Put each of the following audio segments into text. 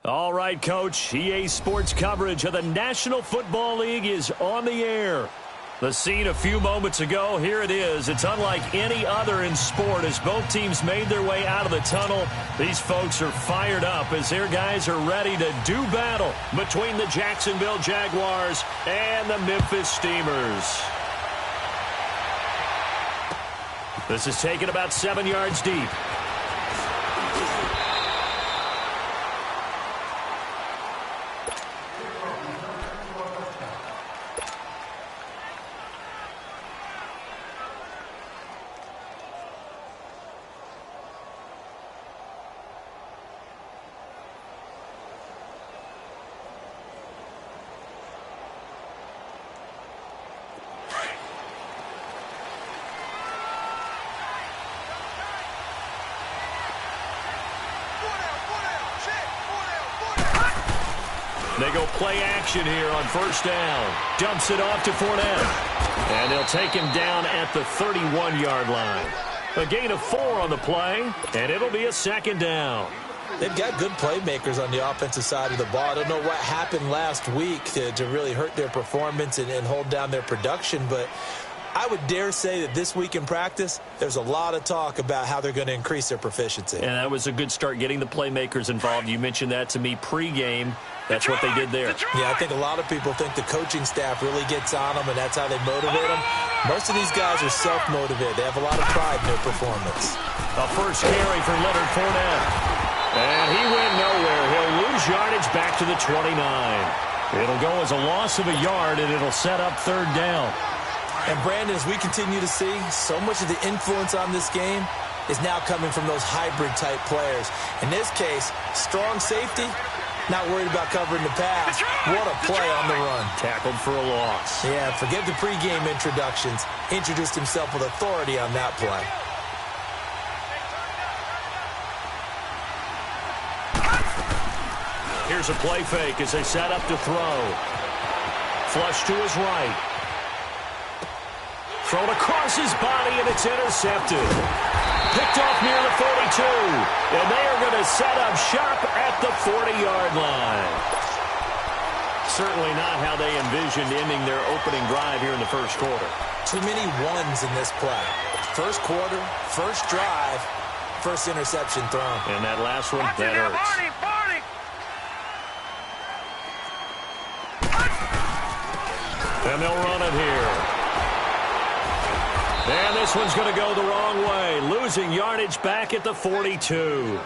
All right, Coach. EA Sports coverage of the National Football League is on the air. The scene a few moments ago, here it is. It's unlike any other in sport as both teams made their way out of the tunnel. These folks are fired up as their guys are ready to do battle between the Jacksonville Jaguars and the Memphis Steamers. This is taken about 7 yards deep. They go play action here on first down. Dumps it off to Fournette. And they'll take him down at the 31-yard line. A gain of 4 on the play, and it'll be a second down. They've got good playmakers on the offensive side of the ball. I don't know what happened last week to really hurt their performance and hold down their production, but I would dare say that this week in practice, there's a lot of talk about how they're going to increase their proficiency. And that was a good start getting the playmakers involved. You mentioned that to me pregame. That's what they did there. Yeah, I think a lot of people think the coaching staff really gets on them, and that's how they motivate them. Most of these guys are self-motivated. They have a lot of pride in their performance. A first carry for Leonard Fournette. And he went nowhere. He'll lose yardage back to the 29. It'll go as a loss of a yard, and it'll set up third down. And, Brandon, as we continue to see, so much of the influence on this game is now coming from those hybrid-type players. In this case, strong safety, not worried about covering the pass. What a play on the run. Tackled for a loss. Yeah, forget the pregame introductions. Introduced himself with authority on that play. Here's a play fake as they set up to throw. Flush to his right. Thrown across his body, and it's intercepted. Picked off near the 42. And they are going to set up shop at the 40-yard line. Certainly not how they envisioned ending their opening drive here in the first quarter. Too many ones in this play. First quarter, first drive, first interception thrown. And that last one, that hurts. And they'll run it here. And this one's going to go the wrong way, losing yardage back at the 42.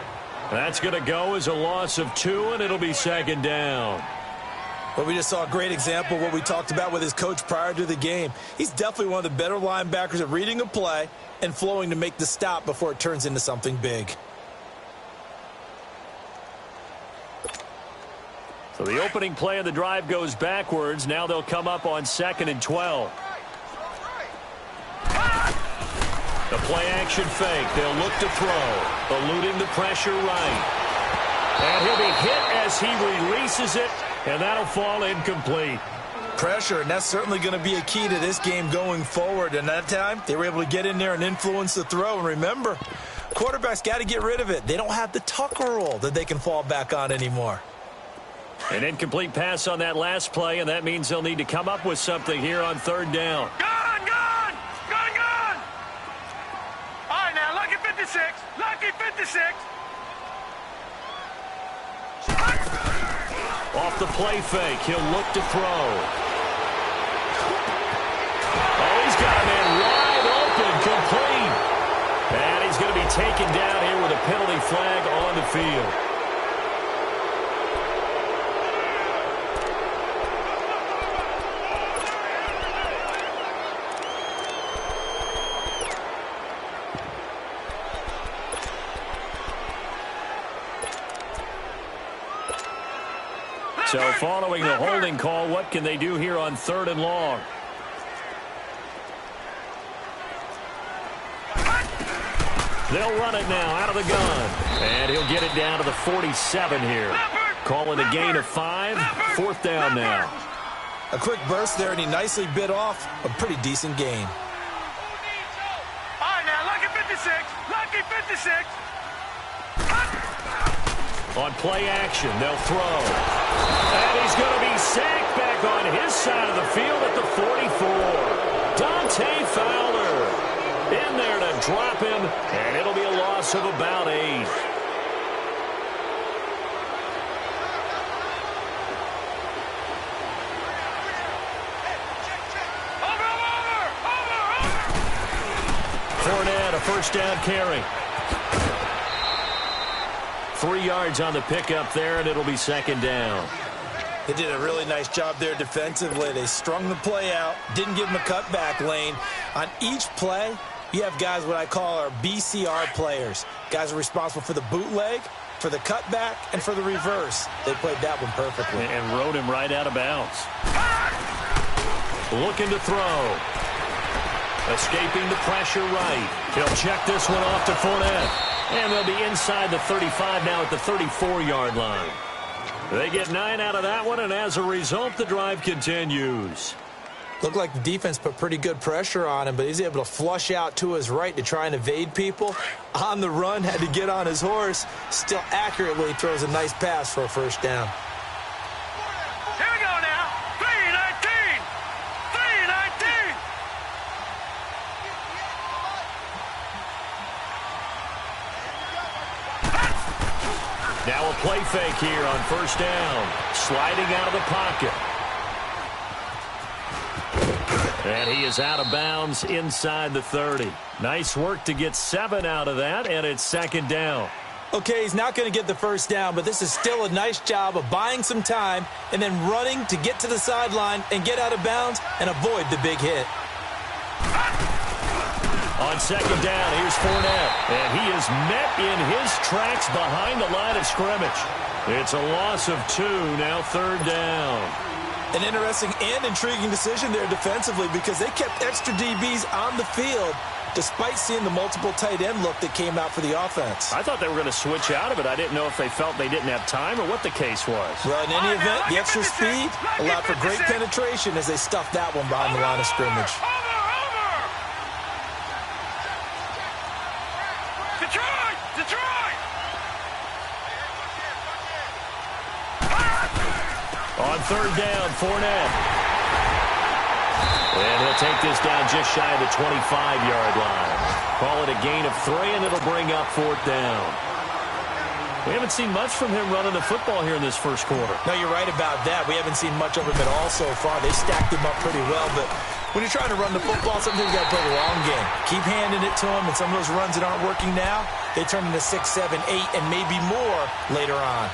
That's going to go as a loss of 2, and it'll be second down. Well, we just saw a great example of what we talked about with his coach prior to the game. He's definitely one of the better linebackers at reading a play and flowing to make the stop before it turns into something big. So the opening play of the drive goes backwards. Now they'll come up on 2nd and 12. The play-action fake. They'll look to throw. Eluding the pressure right. And he'll be hit as he releases it, and that'll fall incomplete. Pressure, and that's certainly going to be a key to this game going forward. And that time, they were able to get in there and influence the throw. And remember, quarterbacks got to get rid of it. They don't have the Tucker roll that they can fall back on anymore. An incomplete pass on that last play, and that means they'll need to come up with something here on third down. Lucky 56. Off the play fake, he'll look to throw. Oh, he's got a man wide open, complete. And he's going to be taken down here with a penalty flag on the field. So following the holding call, what can they do here on 3rd and long? They'll run it now out of the gun. And he'll get it down to the 47 here. Calling a gain of 5. 4th down now. A quick burst there, and he nicely bit off a pretty decent gain. All right, now, lucky 56. Lucky 56. On play action, they'll throw. And he's going to be sacked back on his side of the field at the 44. Dante Fowler in there to drop him, and it'll be a loss of about 8. Fournette, a first down carry. 3 yards on the pickup there, and it'll be second down. They did a really nice job there defensively. They strung the play out, didn't give him a cutback lane. On each play, you have guys what I call our BCR players. Guys are responsible for the bootleg, for the cutback, and for the reverse. They played that one perfectly. And rode him right out of bounds. Looking to throw. Escaping the pressure right. He'll check this one off to Fournette. And they'll be inside the 35 now at the 34-yard line. They get 9 out of that one, and as a result, the drive continues. Looked like the defense put pretty good pressure on him, but he's able to flush out to his right to try and evade people. On the run, had to get on his horse. Still accurately throws a nice pass for a first down. Here we go now. 3-19. 3-19. Now a play fake here on first down. Sliding out of the pocket. And he is out of bounds inside the 30. Nice work to get 7 out of that, and it's second down. Okay, he's not going to get the first down, but this is still a nice job of buying some time and then running to get to the sideline and get out of bounds and avoid the big hit. On second down, here's Fournette. And he is met in his tracks behind the line of scrimmage. It's a loss of 2, now third down. An interesting and intriguing decision there defensively because they kept extra DBs on the field despite seeing the multiple tight end look that came out for the offense. I thought they were going to switch out of it. I didn't know if they felt they didn't have time or what the case was. Well, in any event, the extra speed allowed for great penetration as they stuffed that one behind the line of scrimmage. On third down, Fournette. And he'll take this down just shy of the 25-yard line. Call it a gain of 3, and it'll bring up fourth down. We haven't seen much from him running the football here in this first quarter. No, you're right about that. We haven't seen much of him at all so far. They stacked him up pretty well, but when you're trying to run the football, sometimes you got to play the long game. Keep handing it to him, and some of those runs that aren't working now, they turn into 6, 7, 8, and maybe more later on.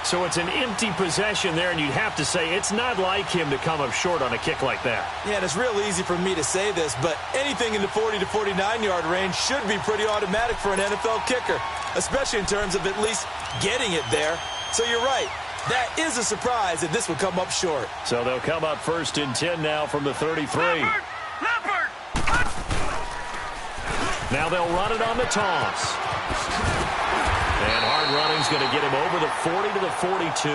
So it's an empty possession there, and you'd have to say it's not like him to come up short on a kick like that. Yeah, and it's real easy for me to say this, but anything in the 40 to 49-yard range should be pretty automatic for an NFL kicker, especially in terms of at least getting it there. So you're right. That is a surprise that this would come up short. So they'll come up first and 10 now from the 33. Leopard! Now they'll run it on the toss. And hard running's going to get him over the 40 to the 42.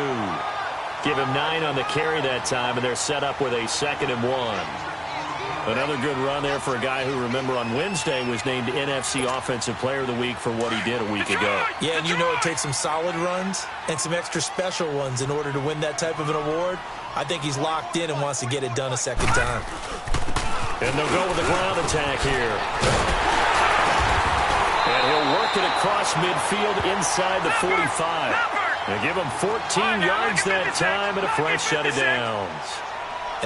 Give him 9 on the carry that time, and they're set up with a 2nd and 1. Another good run there for a guy who, remember, on Wednesday was named NFC Offensive Player of the Week for what he did a week ago. Yeah, and you know it takes some solid runs and some extra special ones in order to win that type of an award. I think he's locked in and wants to get it done a second time. And they'll go with the ground attack here. And he'll work it across midfield inside the 45. They give him 14 yards that time and a fresh set of downs.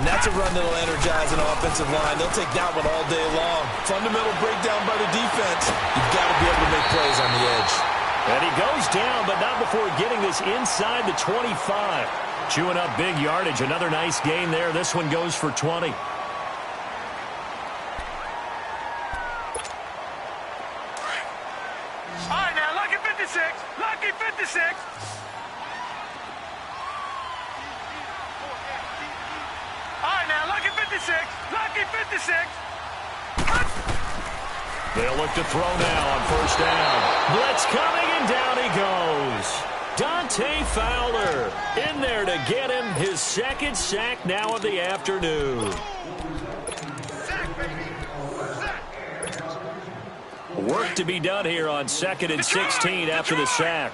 And that's a run that'll energize an offensive line. They'll take that one all day long. Fundamental breakdown by the defense. You've got to be able to make plays on the edge. And he goes down, but not before getting this inside the 25. Chewing up big yardage. Another nice gain there. This one goes for 20. Lucky 56. All right, now, lucky 56. Lucky 56. They'll look to throw now on first down. Blitz coming, and down he goes. Dante Fowler in there to get him his 2nd sack now of the afternoon. Work to be done here on 2nd and 16 after the sack.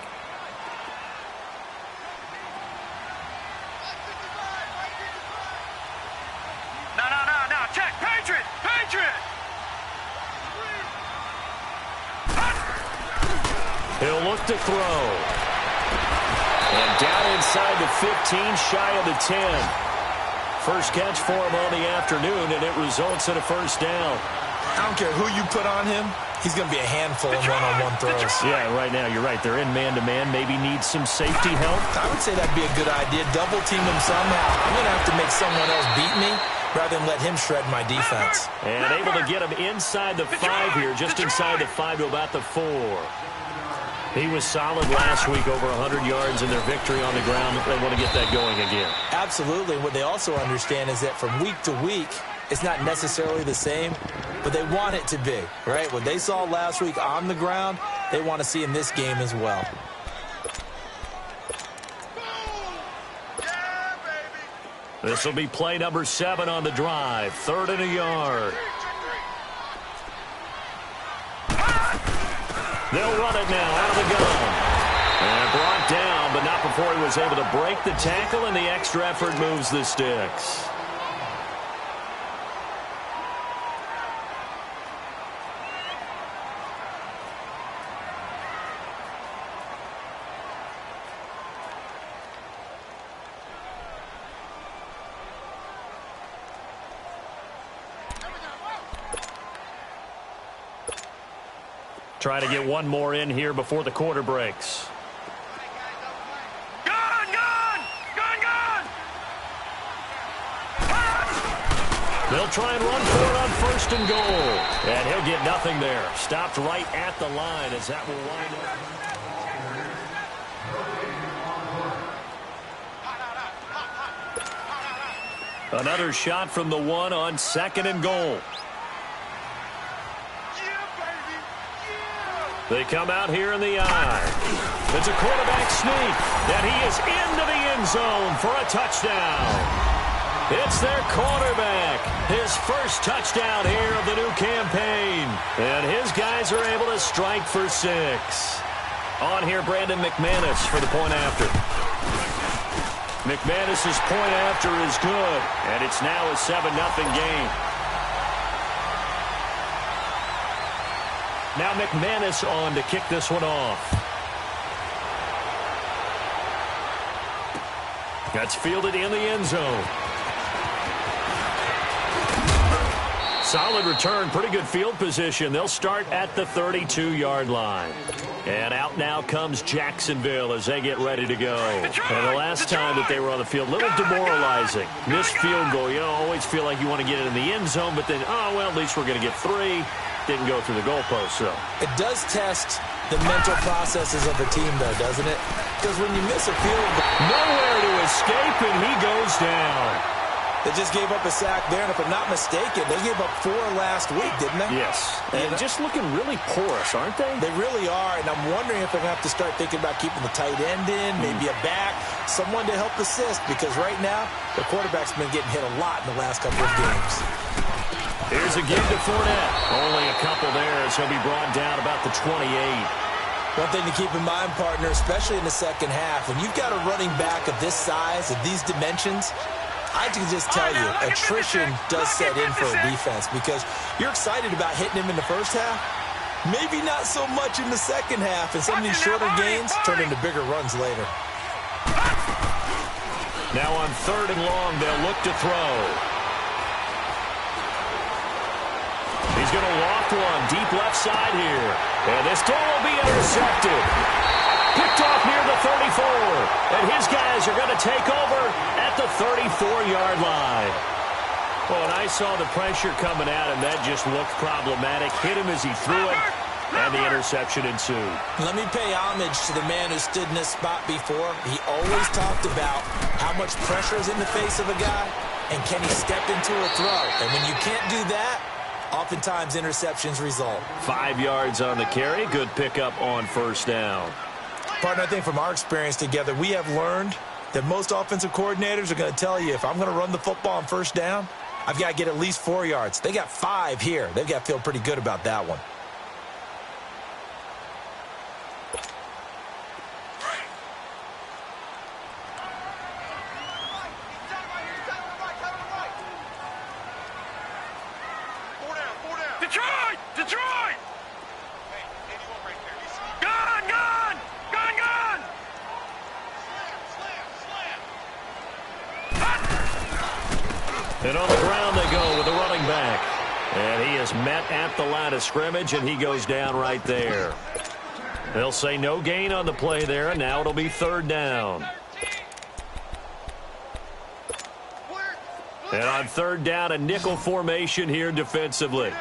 look to throw. And down inside the 15, shy of the 10. First catch for him on the afternoon, and it results in a first down. I don't care who you put on him. He's going to be a handful in one-on-one throws. Yeah, right now, you're right. They're in man-to-man. Maybe need some safety help. I would say that'd be a good idea. Double team him somehow. I'm going to have to make someone else beat me rather than let him shred my defense. And able to get him inside the 5 here, just inside the 5 to about the 4. He was solid last week, over 100 yards in their victory on the ground. They want to get that going again. Absolutely. What they also understand is that from week to week, it's not necessarily the same, but they want it to be, right? What they saw last week on the ground, they want to see in this game as well. This will be play number 7 on the drive. 3rd and a yard. They'll run it now out of the gun. And brought down, but not before he was able to break the tackle, and the extra effort moves the sticks. Trying to get one more in here before the quarter breaks. They'll try and run for it on 1st and goal. And he'll get nothing there. Stopped right at the line as that will wind up. Another shot from the 1 on 2nd and goal. They come out here in the eye. It's a quarterback sneak, and he is into the end zone for a touchdown. It's their quarterback, his first touchdown here of the new campaign. And his guys are able to strike for 6. On here, Brandon McManus for the point after. McManus's point after is good, and it's now a 7-0 game. Now McManus on to kick this one off. That's fielded in the end zone. Solid return, pretty good field position. They'll start at the 32-yard line. And out now comes Jacksonville as they get ready to go. And the last time that they were on the field, a little demoralizing. Missed field goal. You always feel like you want to get it in the end zone, but then, oh, well, at least we're going to get 3. Didn't go through the goalpost, so. It does test the mental processes of a team, though, doesn't it? Because when you miss a field goal, nowhere to escape, and he goes down. They just gave up a sack there, and if I'm not mistaken, they gave up 4 last week, didn't they? Yes. And just looking really porous, aren't they? They really are, and I'm wondering if they're going to have to start thinking about keeping the tight end in, maybe a back, someone to help assist, because right now, the quarterback's been getting hit a lot in the last couple of games. Here's a give to Fournette. Only a couple there as he'll be brought down about the 28. One thing to keep in mind, partner, especially in the second half, when you've got a running back of this size, of these dimensions, I can just tell you, attrition does set in for a defense because you're excited about hitting him in the first half. Maybe not so much in the second half, and some of these shorter gains turn into bigger runs later. Now on 3rd and long, they'll look to throw. He's going to loft one deep left side here. And this throw will be intercepted. Picked off near the 34. And his guys are going to take over at the 34-yard line. Well, and I saw the pressure coming at him. That just looked problematic. Hit him as he threw it. And the interception ensued. Let me pay homage to the man who stood in this spot before. He always talked about how much pressure is in the face of a guy. And can he step into a throw? And when you can't do that, oftentimes interceptions result. 5 yards on the carry. Good pickup on 1st down. Partner, I think from our experience together, we have learned that most offensive coordinators are going to tell you, if I'm going to run the football on 1st down, I've got to get at least 4 yards. They got 5 here. They've got to feel pretty good about that one. Detroit! Detroit! Gun! Gun! And on the ground they go with the running back. And he is met at the line of scrimmage, and he goes down right there. They'll say no gain on the play there, and now it'll be third down. And on third down, a nickel formation here defensively.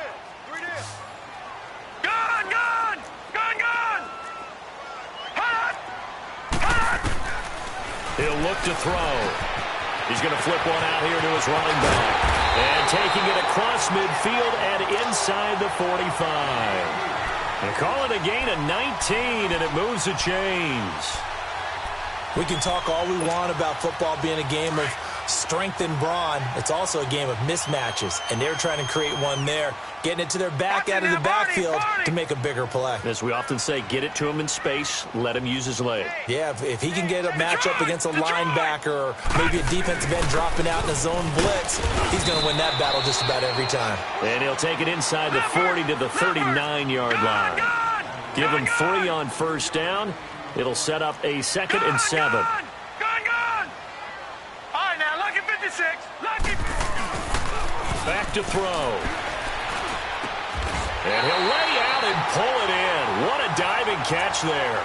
He'll look to throw. He's going to flip one out here to his running back. And taking it across midfield and inside the 45. They call it a gain of 19, and it moves the chains. We can talk all we want about football being a game of strength and brawn. It's also a game of mismatches, and they're trying to create one there, getting it to their back out of the backfield to make a bigger play. As we often say, get it to him in space, let him use his leg. Yeah, if he can get a matchup against a linebacker or maybe a defensive end dropping out in a zone blitz, he's going to win that battle just about every time. And he'll take it inside the 40 to the 39-yard line. Give him 3 on first down. It'll set up a 2nd and 7. Back to throw. And he'll lay out and pull it in. What a diving catch there.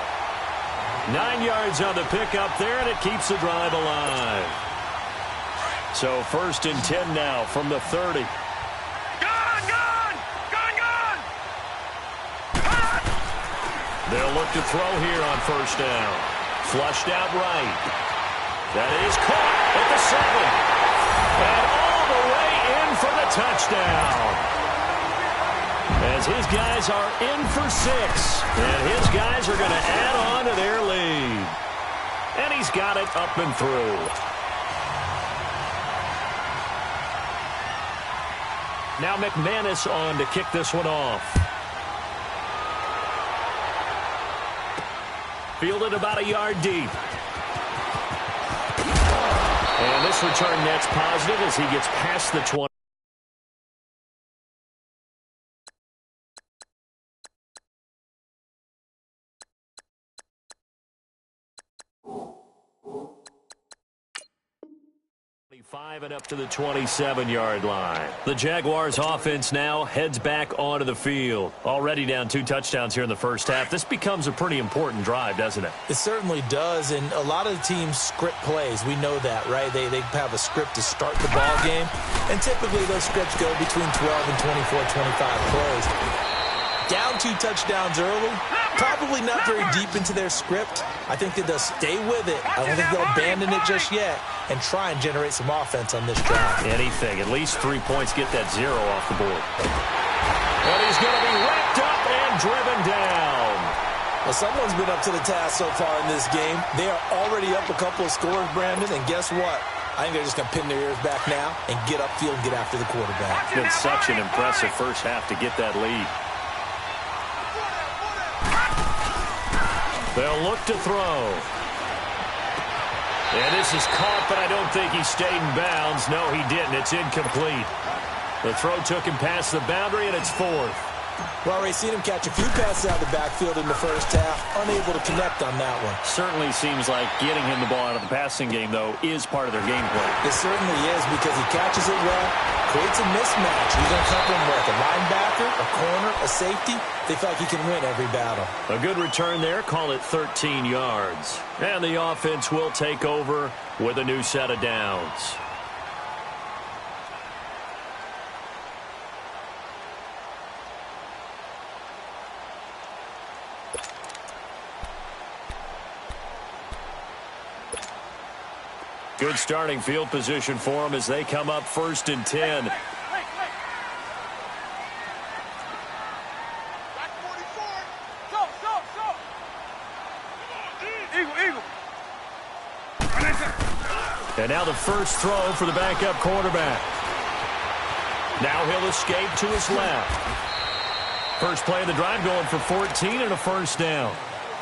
9 yards on the pickup there, and it keeps the drive alive. So 1st and 10 now from the 30. They'll look to throw here on first down. Flushed out right. That is caught at the 7. And all the way in for the touchdown. As his guys are in for 6. And his guys are going to add on to their lead. And he's got it up and through. Now McManus on to kick this one off. Fielded about a yard deep. And this return net's positive as he gets past the 20. And up to the 27-yard line. The Jaguars offense now heads back onto the field. Already down 2 touchdowns here in the first half. This becomes a pretty important drive, doesn't it? It certainly does, and a lot of the teams script plays. We know that, right? They have a script to start the ball game, and typically those scripts go between 12 and 24, 25 plays. Down 2 touchdowns early, probably not very deep into their script. I think that they'll stay with it. I don't think they'll abandon it just yet and try and generate some offense on this drive. Anything. At least 3 points, get that 0 off the board. And he's going to be wrapped up and driven down. Well, someone's been up to the task so far in this game. They are already up a couple of scores, Brandon, and guess what? I think they're just going to pin their ears back now and get upfield and get after the quarterback. It's been such an impressive first half to get that lead. They'll look to throw. And this is caught, but I don't think he stayed in bounds. No, he didn't. It's incomplete. The throw took him past the boundary, and it's 4th. Well, we've seen him catch a few passes out of the backfield in the first half, unable to connect on that one. Certainly seems like getting him the ball out of the passing game, though, is part of their game plan. It certainly is because he catches it well, creates a mismatch. He's going to cover him with a linebacker, a corner, a safety. They feel like he can win every battle. A good return there. Call it 13 yards. And the offense will take over with a new set of downs. Good starting field position for them as they come up 1st and 10. And now the first throw for the backup quarterback. Now he'll escape to his left. First play of the drive going for 14 and a first down.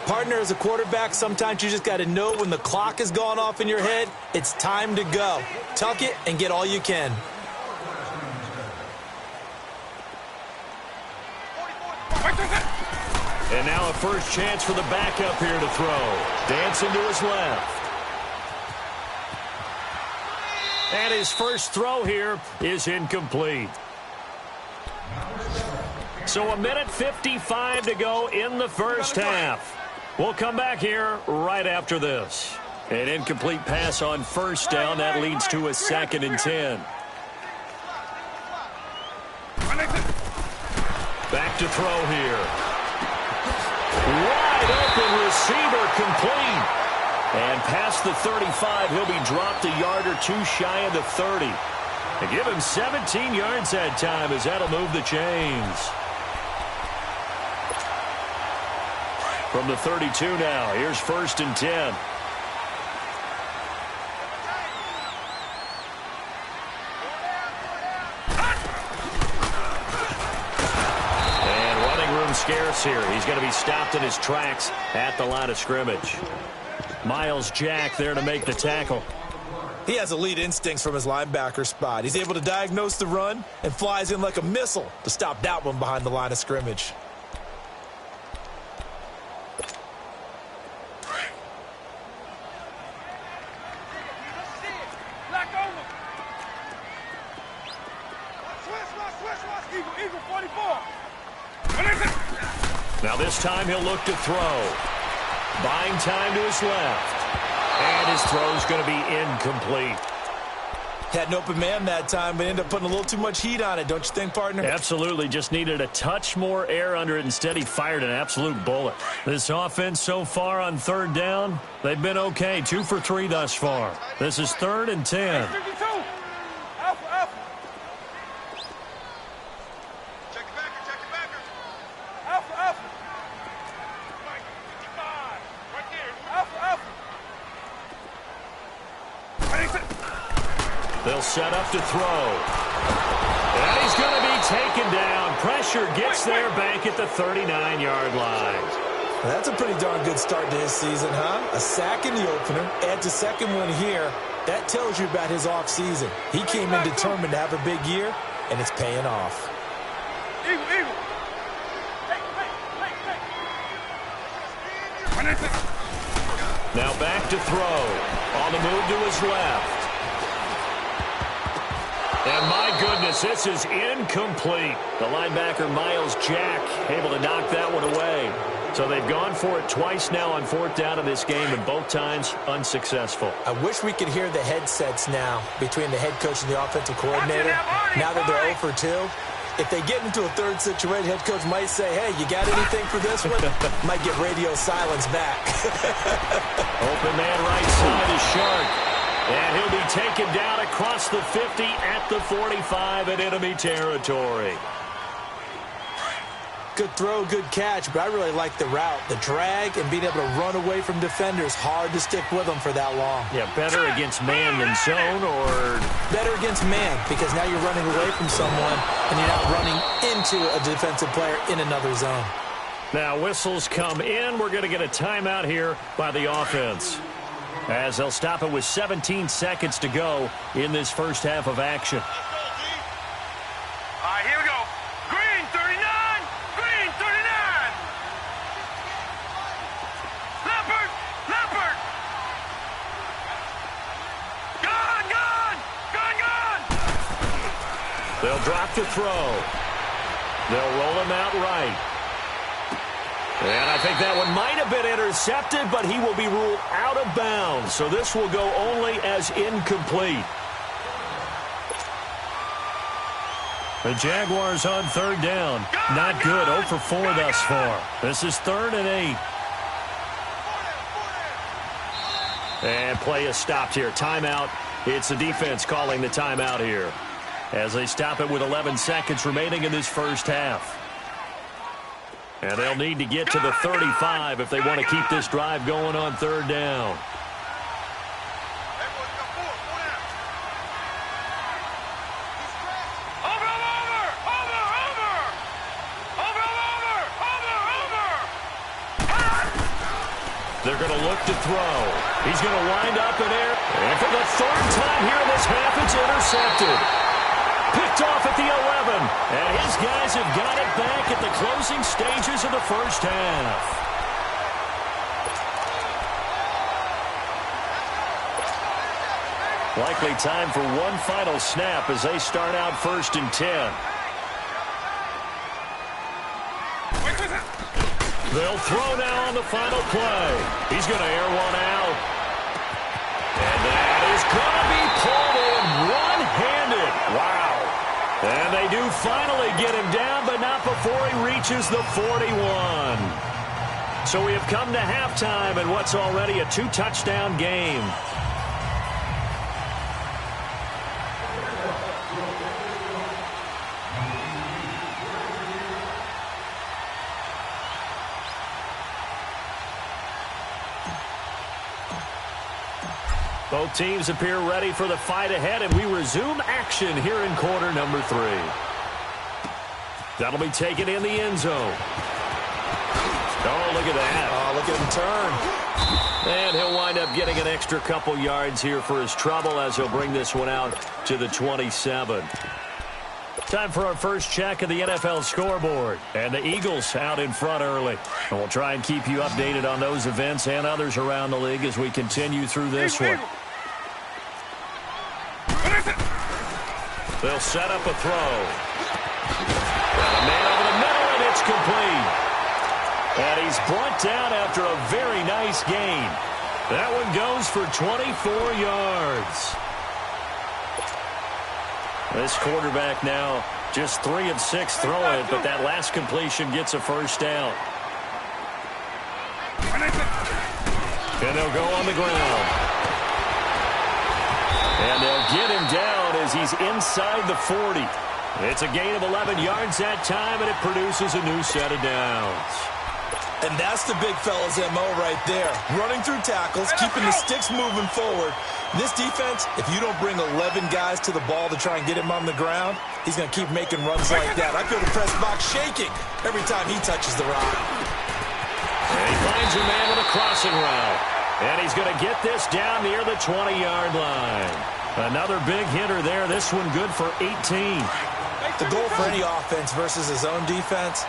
Partner, as a quarterback, sometimes you just got to know when the clock has gone off in your head, it's time to go. Tuck it and get all you can. And now a first chance for the backup here to throw. Dancing to his left. And his first throw here is incomplete. So 1:55 to go in the first half. We'll come back here right after this. An incomplete pass on first down. That leads to a 2nd and 10. Back to throw here. Wide open receiver complete. And past the 35, he'll be dropped a yard or two shy of the 30. And give him 17 yards that time as that'll move the chains. From the 32 now, here's 1st and 10. And running room scarce here. He's going to be stopped in his tracks at the line of scrimmage. Miles Jack there to make the tackle. He has elite instincts from his linebacker spot. He's able to diagnose the run and flies in like a missile to stop that one behind the line of scrimmage. Now this time he'll look to throw. Buying time to his left. And his throw's going to be incomplete. Had an open man that time, but ended up putting a little too much heat on it, don't you think, partner? Absolutely. Just needed a touch more air under it. Instead, he fired an absolute bullet. This offense so far on 3rd down, they've been okay. 2 for 3 thus far. This is 3rd and 10. They'll set up to throw. And he's going to be taken down. Pressure gets there back at the 39-yard line. Well, that's a pretty darn good start to his season, huh? A sack in the opener, adds a second one here. That tells you about his offseason. He came in determined to have a big year, and it's paying off. Now back to throw. On the move to his left. And my goodness, this is incomplete. The linebacker, Miles Jack, able to knock that one away. So they've gone for it twice now on 4th down in this game, and both times unsuccessful. I wish we could hear the headsets now between the head coach and the offensive coordinator. Now that they're 0 for 2, if they get into a 3rd situation, head coach might say, hey, you got anything for this one? Might get radio silence back. Open man right side is Shark. And he'll be taken down across the 50 at the 45 in enemy territory. Good throw, good catch, but I really like the route. The drag and being able to run away from defenders, hard to stick with them for that long. Yeah, better against man than zone, or? Better against man, because now you're running away from someone and you're not running into a defensive player in another zone. Now whistles come in. We're going to get a timeout here by the offense, as they'll stop it with 17 seconds to go in this first half of action. All right, here we go. Green, 39. Green, 39. Leopard, Leopard. Gone, gone, gone, gone. They'll drop the throw. They'll roll him out right. And I think that one might have been intercepted, but he will be ruled out of bounds. So this will go only as incomplete. The Jaguars on 3rd down. Not good. 0 for 4 thus far. This is 3rd and 8. And play is stopped here. Timeout. It's the defense calling the timeout here, as they stop it with 11 seconds remaining in this first half. And they'll need to get to the 35 if they want to keep this drive going on 3rd down. They're going to look to throw. He's going to wind up in air. And for the 3rd time here in this half, it's intercepted. Picked off at the 11. And his guys have got it back at the closing stages of the first half. Likely time for one final snap as they start out 1st and 10. They'll throw now on the final play. He's going to air one out. And that is going to be pulled in one-handed. Wow. And they do finally get him down, but not before he reaches the 41. So we have come to halftime in what's already a 2-touchdown game. Both teams appear ready for the fight ahead, and we resume action here in quarter number 3. That'll be taken in the end zone. Oh, look at that. Oh, look at him turn. And he'll wind up getting an extra couple yards here for his trouble as he'll bring this one out to the 27. Time for our first check of the NFL scoreboard. And the Eagles out in front early. And we'll try and keep you updated on those events and others around the league as we continue through this one. They'll set up a throw. And a man over the middle, and it's complete. And he's brought down after a very nice gain. That one goes for 24 yards. This quarterback now just 3 of 6 throwing, but that last completion gets a first down. And they'll go on the ground. And they'll get him down as he's inside the 40. It's a gain of 11 yards that time, and it produces a new set of downs. And that's the big fella's MO right there. Running through tackles, keeping the sticks moving forward. This defense, if you don't bring 11 guys to the ball to try and get him on the ground, he's going to keep making runs like that. I feel the press box shaking every time he touches the rock. And he finds a man with a crossing route. And he's going to get this down near the 20-yard line. Another big hitter there. This one good for 18. The goal for any offense versus his own defense,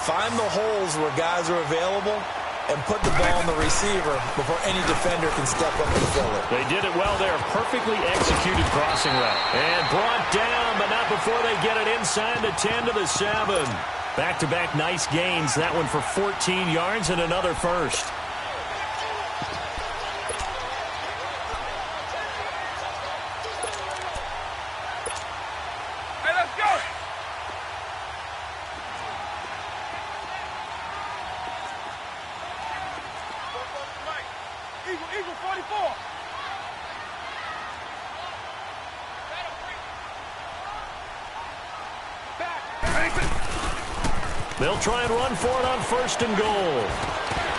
find the holes where guys are available and put the ball on the receiver before any defender can step up and fill it. They did it well there. Perfectly executed crossing route. And brought down, but not before they get it inside the 10 to the 7. Back-to-back nice gains. That one for 14 yards and another first. Eagle 44. They'll try and run for it on 1st and goal.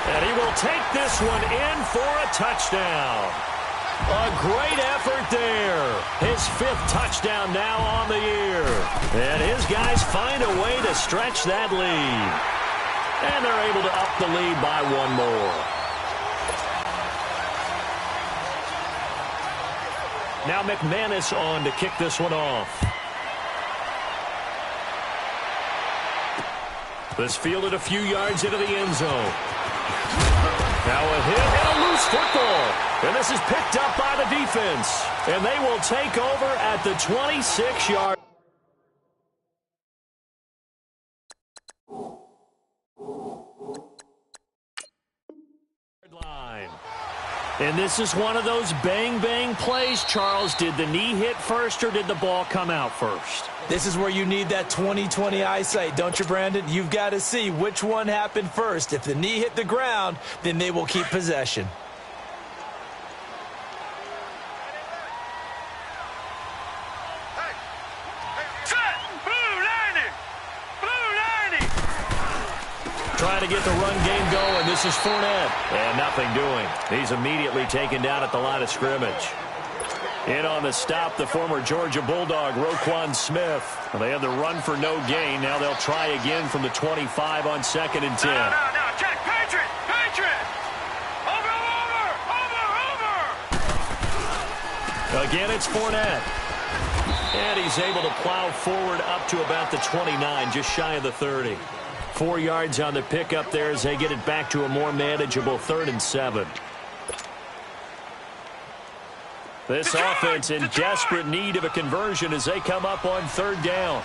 And he will take this one in for a touchdown. A great effort there. His 5th touchdown now on the year. And his guys find a way to stretch that lead. And they're able to up the lead by one more. Now McManus on to kick this one off. This fielded a few yards into the end zone. Now a hit and a loose football. And this is picked up by the defense. And they will take over at the 26-yard line. And this is one of those bang-bang plays, Charles. Did the knee hit first or did the ball come out first? This is where you need that 20/20 eyesight, don't you, Brandon? You've got to see which one happened first. If the knee hit the ground, then they will keep possession. Trying to get the run game going. This is Fournette. And nothing doing. He's immediately taken down at the line of scrimmage. In on the stop, the former Georgia Bulldog, Roquan Smith. Well, they had the run for no gain. Now they'll try again from the 25 on 2nd and 10. No. Check. Patriot. Over. Again, it's Fournette. And he's able to plow forward up to about the 29, just shy of the 30. 4 yards on the pickup there as they get it back to a more manageable 3rd and 7. This offense in desperate need of a conversion as they come up on third down.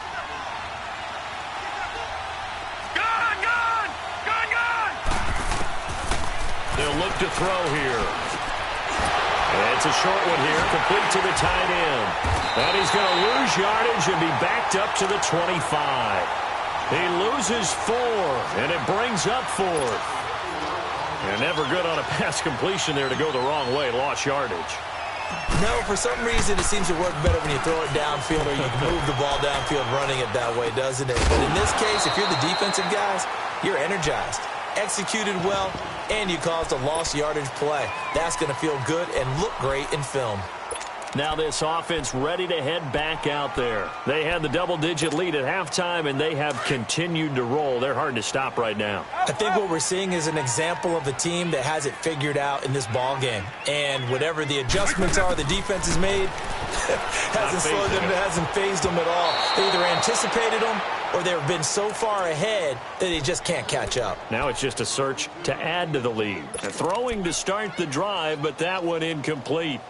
They'll look to throw here. It's a short one here, complete to the tight end. And he's going to lose yardage and be backed up to the 25. He loses 4, and it brings up 4. And never good on a pass completion there to go the wrong way. Lost yardage. No, for some reason it seems to work better when you throw it downfield or you can move the ball downfield running it that way, doesn't it? But in this case, if you're the defensive guys, you're energized, executed well, and you caused a lost yardage play. That's going to feel good and look great in film. Now this offense ready to head back out there. They had the double-digit lead at halftime, and they have continued to roll. They're hard to stop right now. I think what we're seeing is an example of a team that has it figured out in this ball game. And whatever the adjustments are the defense has made, hasn't slowed them, hasn't phased them at all. They either anticipated them or they've been so far ahead that they just can't catch up. Now it's just a search to add to the lead. They're throwing to start the drive, but that one incomplete.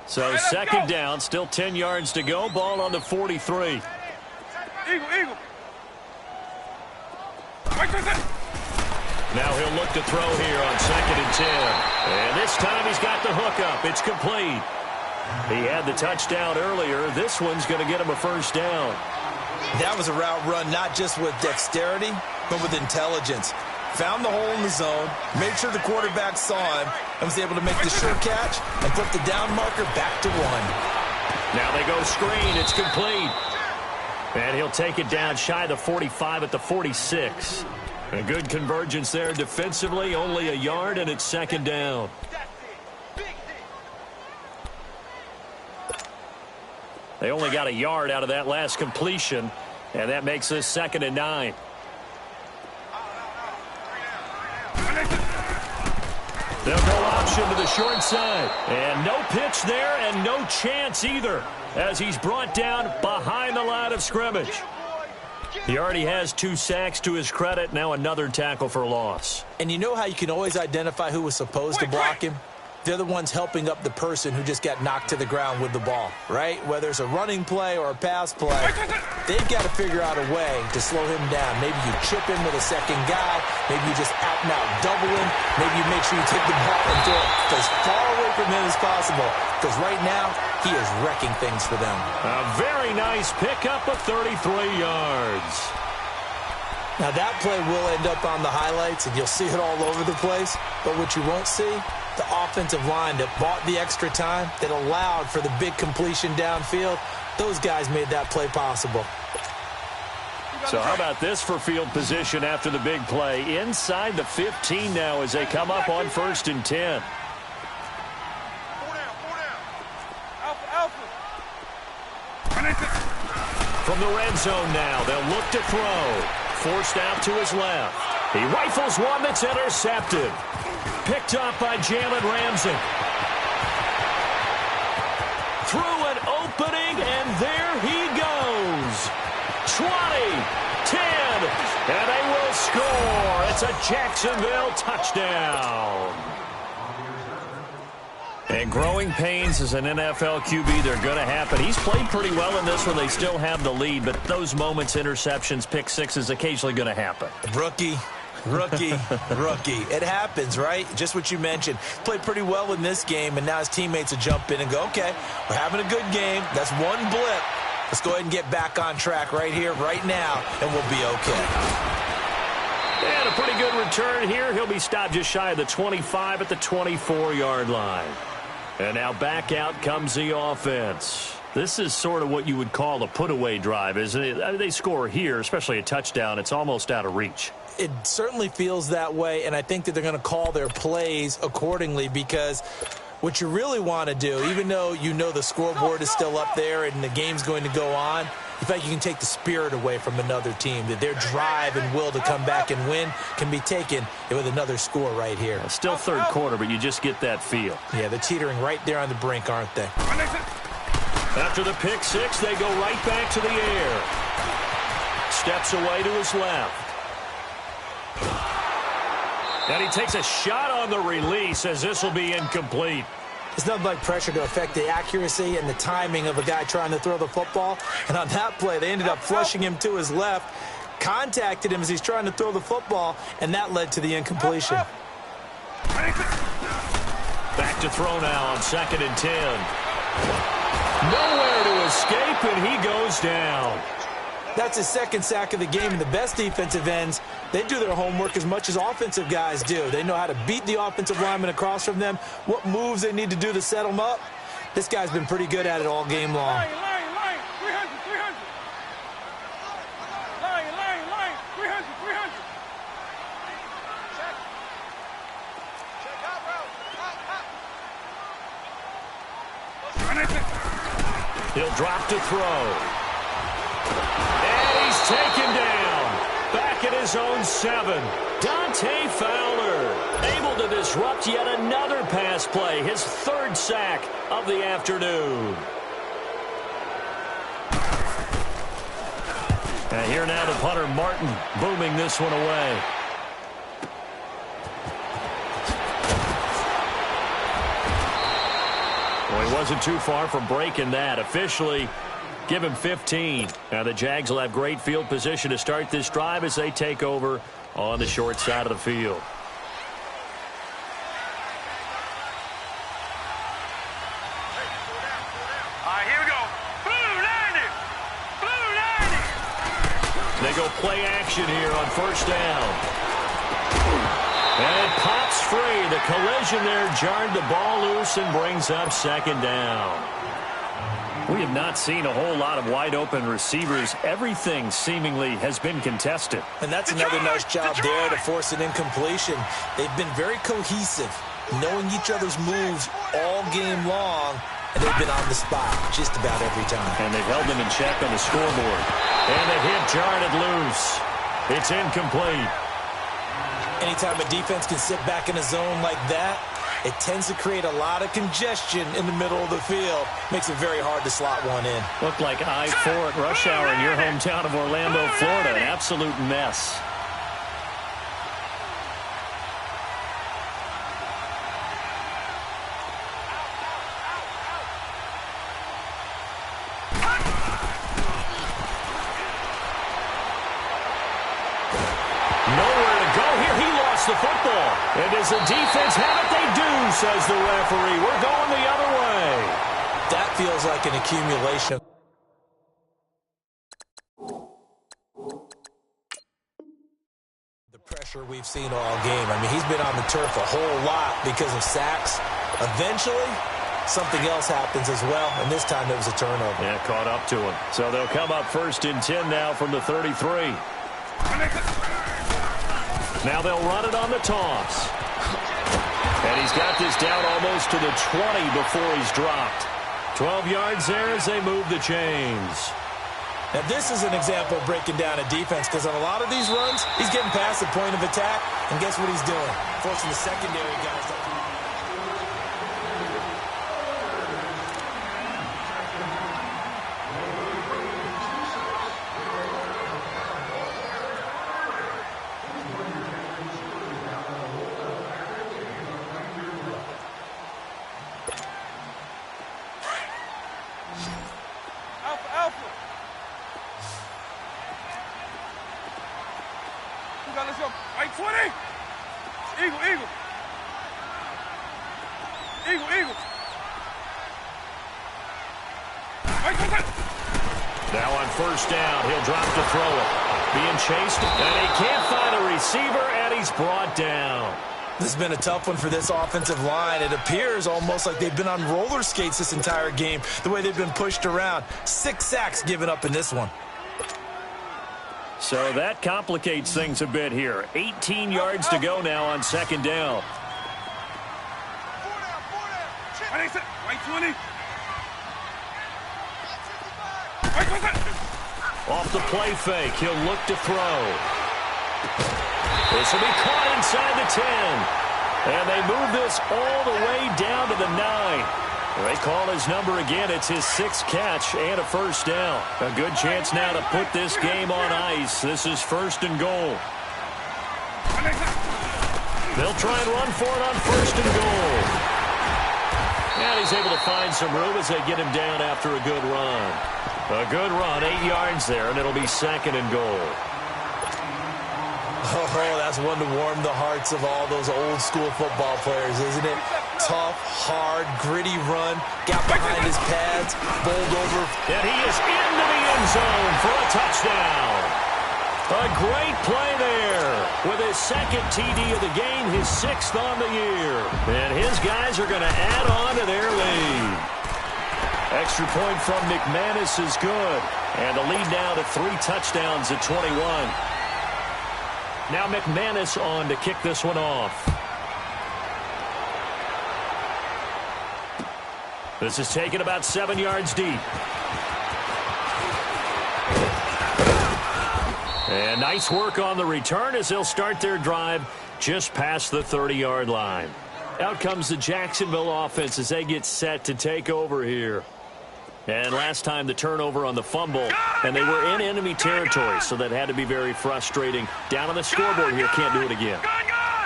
So second down, still 10 yards to go. Ball on the 43. Eagle. Now he'll look to throw here on 2nd and 10. And this time he's got the hook up. It's complete. He had the touchdown earlier. This one's going to get him a first down. That was a route run not just with dexterity, but with intelligence. Found the hole in the zone, made sure the quarterback saw him, and was able to make the sure catch and put the down marker back to 1. Now they go screen. It's complete. And he'll take it down shy of the 45 at the 46. A good convergence there defensively, only a yard, and it's second down. They only got a yard out of that last completion, and that makes this 2nd and 9. They'll go option to the short side. And no pitch there and no chance either as he's brought down behind the line of scrimmage. He already has 2 sacks to his credit. Now another tackle for loss. And you know how you can always identify who was supposed to block him? They're the ones helping up the person who just got knocked to the ground with the ball, right? Whether it's a running play or a pass play, they've got to figure out a way to slow him down. Maybe you chip him with a second guy. Maybe you just out-and-out double him. Maybe you make sure you take the ball and throw it as far away from him as possible. Because right now, he is wrecking things for them. A very nice pickup of 33 yards. Now that play will end up on the highlights, and you'll see it all over the place. But what you won't see, the offensive line that bought the extra time, that allowed for the big completion downfield, those guys made that play possible. So how about this for field position after the big play? Inside the 15 now as they come up on 1st and 10. From the red zone now, they'll look to throw. Forced out to his left. He rifles one that's intercepted. Picked up by Jalen Ramsey. Through an opening, and there he goes. 20, 10, and they will score. It's a Jacksonville touchdown. And growing pains as an NFL QB, they're going to happen. He's played pretty well in this one. They still have the lead, but those moments, interceptions, pick sixes, occasionally going to happen. Rookie. It happens, right? Just what you mentioned. Played pretty well in this game, and now his teammates will jump in and go, okay, we're having a good game. That's one blip. Let's go ahead and get back on track right here, right now, and we'll be okay. And a pretty good return here. He'll be stopped just shy of the 25 at the 24-yard line. And now back out comes the offense. This is sort of what you would call a put-away drive, isn't it? I mean, they score here, especially a touchdown. It's almost out of reach. It certainly feels that way, and I think that they're going to call their plays accordingly because what you really want to do, even though you know the scoreboard is still up there and the game's going to go on, in fact, you can take the spirit away from another team, that their drive and will to come back and win can be taken with another score right here. It's still third quarter, but you just get that feel. Yeah, they're teetering right there on the brink, aren't they? After the pick six, they go right back to the air. Steps away to his left. And he takes a shot on the release as this will be incomplete. It's nothing like pressure to affect the accuracy and the timing of a guy trying to throw the football. And on that play, they ended up flushing him to his left, contacted him as he's trying to throw the football, and that led to the incompletion. Back to throw now on 2nd and 10. Nowhere to escape, and he goes down. That's his second sack of the game, and the best defensive ends, they do their homework as much as offensive guys do. They know how to beat the offensive lineman across from them, what moves they need to do to set them up. This guy's been pretty good at it all game long. Line, 300. Line, 300. Check. He'll drop to throw. And he's taken down. Back at his own 7. Dante Fowler able to disrupt yet another pass play. His 3rd sack of the afternoon. And here now the punter, Martin, booming this one away. Well, he wasn't too far from breaking that. Officially, give him 15. Now the Jags will have great field position to start this drive as they take over on the short side of the field. All right, here we go. Blue 90. They go play action here on 1st down. And it pops free. The collision there jarred the ball loose and brings up 2nd down. We have not seen a whole lot of wide-open receivers. Everything seemingly has been contested. And that's another nice job there to force an incompletion. They've been very cohesive, knowing each other's moves all game long, and they've been on the spot just about every time. And they've held them in check on the scoreboard. And the hit jarred it loose. It's incomplete. Anytime a defense can sit back in a zone like that, it tends to create a lot of congestion in the middle of the field. Makes it very hard to slot one in. Looked like I-4 at rush hour in your hometown of Orlando, Florida. An absolute mess. The football. And does the defense have it? They do, says the referee. We're going the other way. That feels like an accumulation. The pressure we've seen all game. I mean, he's been on the turf a whole lot because of sacks. Eventually, something else happens as well, and this time it was a turnover. Yeah, caught up to him. So they'll come up 1st and 10 now from the 33. Now they'll run it on the toss. And he's got this down almost to the 20 before he's dropped. 12 yards there as they move the chains. Now this is an example of breaking down a defense, because on a lot of these runs, he's getting past the point of attack, and guess what he's doing? Forcing the secondary guys to... Alpha. Let's go. Right 20. Eagle. Right. Now on 1st down, he'll drop to throw it. Being chased, and he can't find a receiver, and he's brought down. This has been a tough one for this offensive line. It appears almost like they've been on roller skates this entire game, the way they've been pushed around. 6 sacks given up in this one. So that complicates things a bit here. 18 yards to go now on 2nd down. Right 20. Off the play fake, he'll look to throw. This will be caught inside the 10. And they move this all the way down to the 9. They call his number again. It's his 6th catch and a 1st down. A good chance now to put this game on ice. This is 1st and goal. They'll try and run for it on first and goal. And he's able to find some room as they get him down after a good run. A good run, 8 yards there, and it'll be second and goal. Oh, that's one to warm the hearts of all those old school football players, isn't it? Tough, hard, gritty run, got behind his pads, bowled over. And he is into the end zone for a touchdown. A great play there with his second TD of the game, his 6th on the year. And his guys are going to add on to their lead. Extra point from McManus is good. And the lead now to 3 touchdowns at 21. Now McManus on to kick this one off. This is taken about 7 yards deep. And nice work on the return as they'll start their drive just past the 30-yard line. Out comes the Jacksonville offense as they get set to take over here. And last time the turnover on the fumble, and they were in enemy territory, so that had to be very frustrating. Down on the scoreboard here, can't do it again.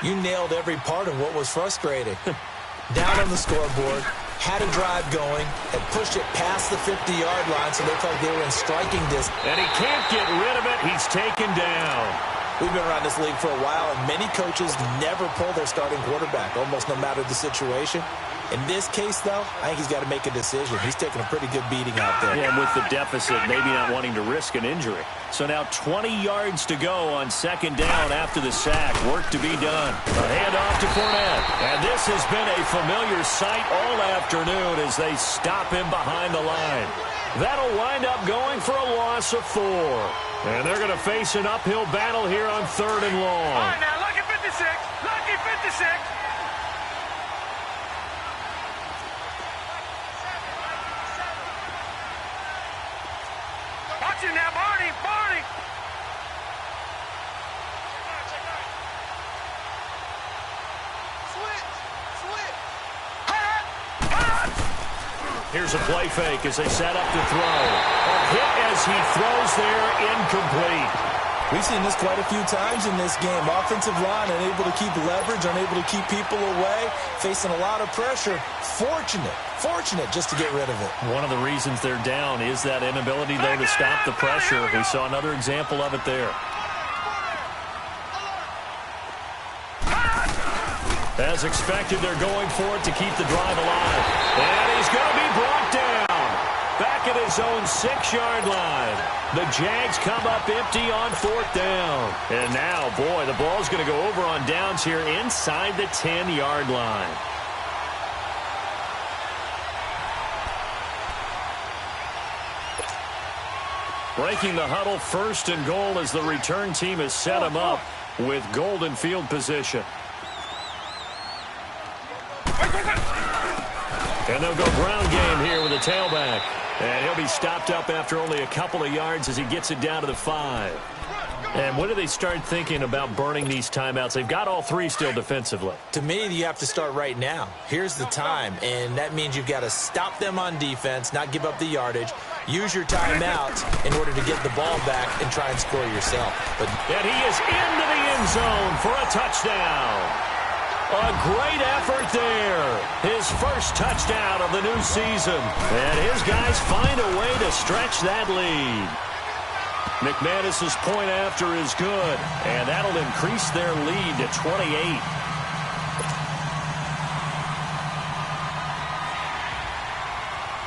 You nailed every part of what was frustrating. Down on the scoreboard, had a drive going, and pushed it past the 50-yard line, so they felt they were in striking distance. And he can't get rid of it. He's taken down. We've been around this league for a while, and many coaches never pull their starting quarterback, almost no matter the situation. In this case, though, I think he's got to make a decision. He's taking a pretty good beating out there. Yeah, and with the deficit, maybe not wanting to risk an injury. So now 20 yards to go on second down after the sack. Work to be done. A handoff to Fournette. And this has been a familiar sight all afternoon as they stop him behind the line. That'll wind up going for a loss of 4. And they're going to face an uphill battle here on 3rd and long. All right, now, lucky 56. Lucky 56. Watch it now, Barney. Barney. Switch. Here's a play fake as they set up to throw. A hit as he throws there, incomplete. We've seen this quite a few times in this game. Offensive line unable to keep leverage, unable to keep people away, facing a lot of pressure. Fortunate just to get rid of it. One of the reasons they're down is that inability, though, to stop the pressure. We saw another example of it there. As expected, they're going for it to keep the drive alive. And he's going to be brought down. Back at his own 6-yard line. The Jags come up empty on 4th down. And now, boy, the ball's going to go over on downs here inside the 10-yard line. Breaking the huddle, 1st and goal as the return team has set him up with golden field position. And they'll go ground game here with a tailback. And he'll be stopped up after only a couple of yards as he gets it down to the 5. And when do they start thinking about burning these timeouts? They've got all 3 still defensively. To me, you have to start right now. Here's the time, and that means you've got to stop them on defense, not give up the yardage, use your timeouts in order to get the ball back and try and score yourself. And he is into the end zone for a touchdown. A great effort there. His first touchdown of the new season. And his guys find a way to stretch that lead. McManus's point after is good. And that'll increase their lead to 28.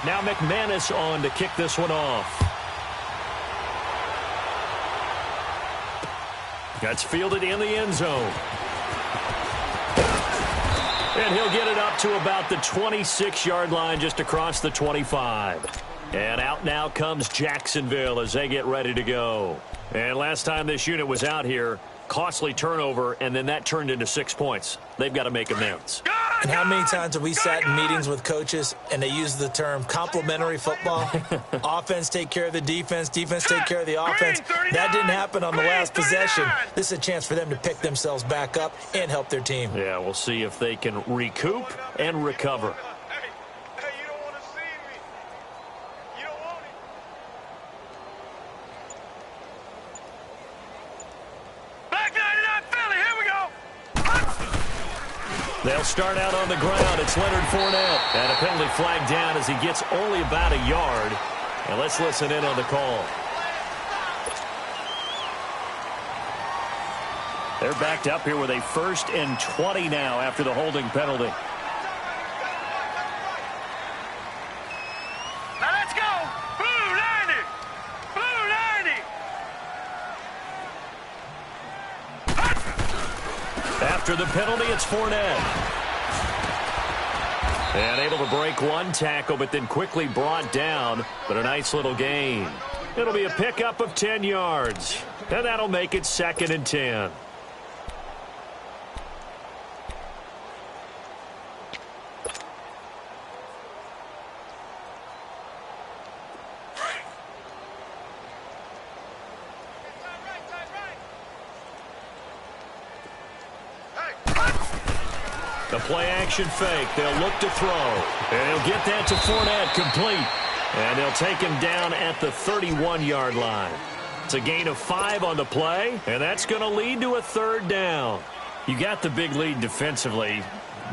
Now McManus on to kick this one off. That's fielded in the end zone. And he'll get it up to about the 26-yard line just across the 25. And out now comes Jacksonville as they get ready to go. And last time this unit was out here, costly turnover, and then that turned into 6 points. They've got to make amends. And how many times have we sat in meetings with coaches and they use the term complementary football? Offense take care of the defense, defense take care of the offense. That didn't happen on the last possession. This is a chance for them to pick themselves back up and help their team. Yeah, we'll see if they can recoup and recover. Hey, you don't want to see me. You don't want it. Black 99 Philly, here we go. They'll start out on the ground. It's Leonard Fournette. And a penalty flag down as he gets only about a yard. And let's listen in on the call. They're backed up here with a 1st and 20 now after the holding penalty. Now let's go. Blue 90. Blue 90. After the penalty, it's Fournette. And able to break one tackle, but then quickly brought down. But a nice little gain. It'll be a pickup of 10 yards. And that'll make it 2nd and 10. The play-action fake. They'll look to throw. And he'll get that to Fournette, complete. And they'll take him down at the 31-yard line. It's a gain of 5 on the play, and that's going to lead to a 3rd down. You got the big lead defensively.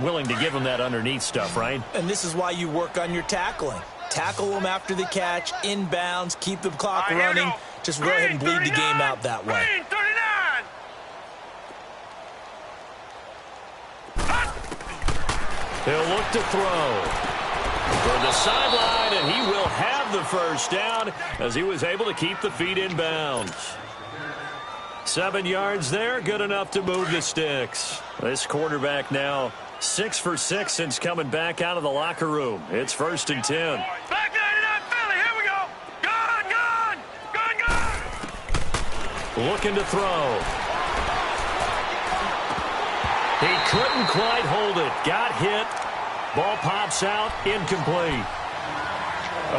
Willing to give him that underneath stuff, right? And this is why you work on your tackling. Tackle them after the catch, inbounds, keep the clock running. Just go ahead and bleed the game out that way. Green 39. He'll look to throw for the sideline, and he will have the 1st down as he was able to keep the feet in bounds. 7 yards there, good enough to move the sticks. This quarterback now 6 for 6 since coming back out of the locker room. It's 1st and 10. Back 99 Philly. Here we go. Gone, gone. Gone, gone. Looking to throw. He couldn't quite hold it. Got hit. Ball pops out. Incomplete.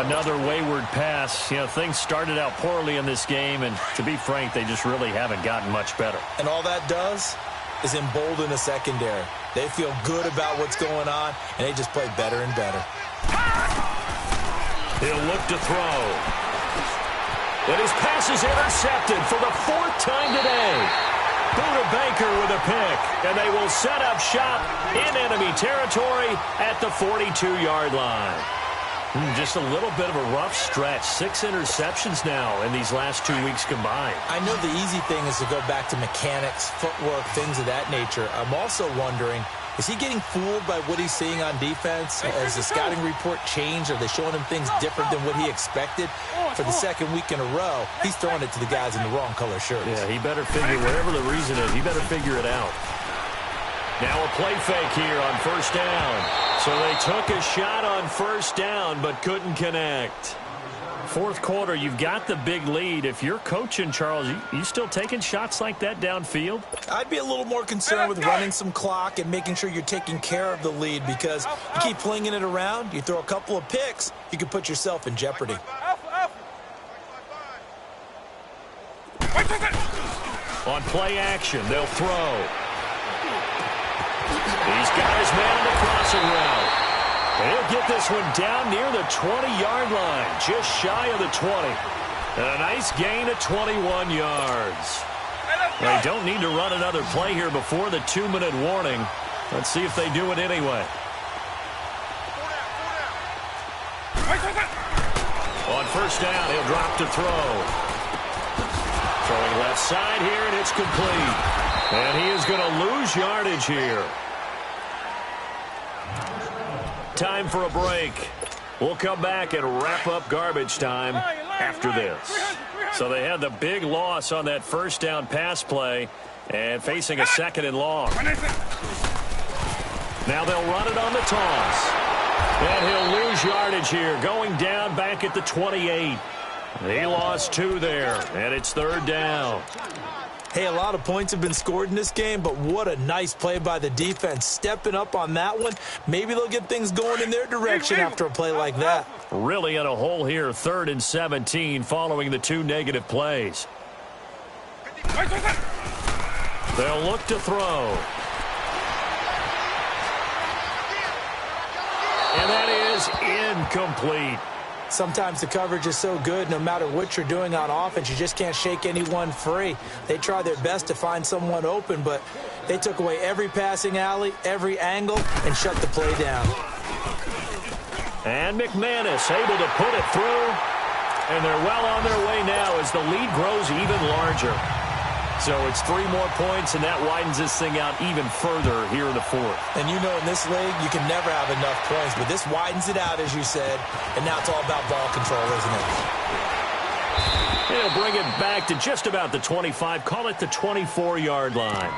Another wayward pass. You know, things started out poorly in this game, and to be frank, they just really haven't gotten much better. And all that does is embolden the secondary. They feel good about what's going on, and they just play better and better. He'll look to throw. And his pass is intercepted for the 4th time today. Buda Baker with a pick, and they will set up shop in enemy territory at the 42-yard line. Just a little bit of a rough stretch. 6 interceptions now in these last 2 weeks combined. I know the easy thing is to go back to mechanics, footwork, things of that nature. I'm also wondering, is he getting fooled by what he's seeing on defense? Has the scouting report changed? Are they showing him things different than what he expected? For the 2nd week in a row, he's throwing it to the guys in the wrong color shirts. Yeah, he better figure, whatever the reason is, he better figure it out. Now a play fake here on 1st down. So they took a shot on 1st down but couldn't connect. 4th quarter, you've got the big lead. If you're coaching, Charles, you still taking shots like that downfield? I'd be a little more concerned with running some clock and making sure you're taking care of the lead, because you keep flinging it around, you throw a couple of picks, you can put yourself in jeopardy. On play action, they'll throw. He's got his man on the crossing route. He'll get this one down near the 20-yard line, just shy of the 20. And a nice gain of 21 yards. They don't need to run another play here before the 2-minute warning. Let's see if they do it anyway. On 1st down, he'll drop to throw. Throwing left side here, and it's complete. And he is going to lose yardage here. Time for a break. We'll come back and wrap up garbage time after this. So they had the big loss on that 1st down pass play and facing a 2nd and long. Now they'll run it on the toss. And he'll lose yardage here, going down back at the 28. He lost 2 there, and it's 3rd down. Hey, a lot of points have been scored in this game, but what a nice play by the defense. Stepping up on that one. Maybe they'll get things going in their direction after a play like that. Really in a hole here, 3rd and 17 following the 2 negative plays. They'll look to throw. And that is incomplete. Sometimes the coverage is so good, no matter what you're doing on offense, you just can't shake anyone free. They try their best to find someone open, but they took away every passing alley, every angle, and shut the play down. And McManus able to put it through. And they're well on their way now as the lead grows even larger. So it's 3 more points, and that widens this thing out even further here in the fourth. And you know in this league, you can never have enough points, but this widens it out, as you said, and now it's all about ball control, isn't it? He'll bring it back to just about the 25, call it the 24-yard line.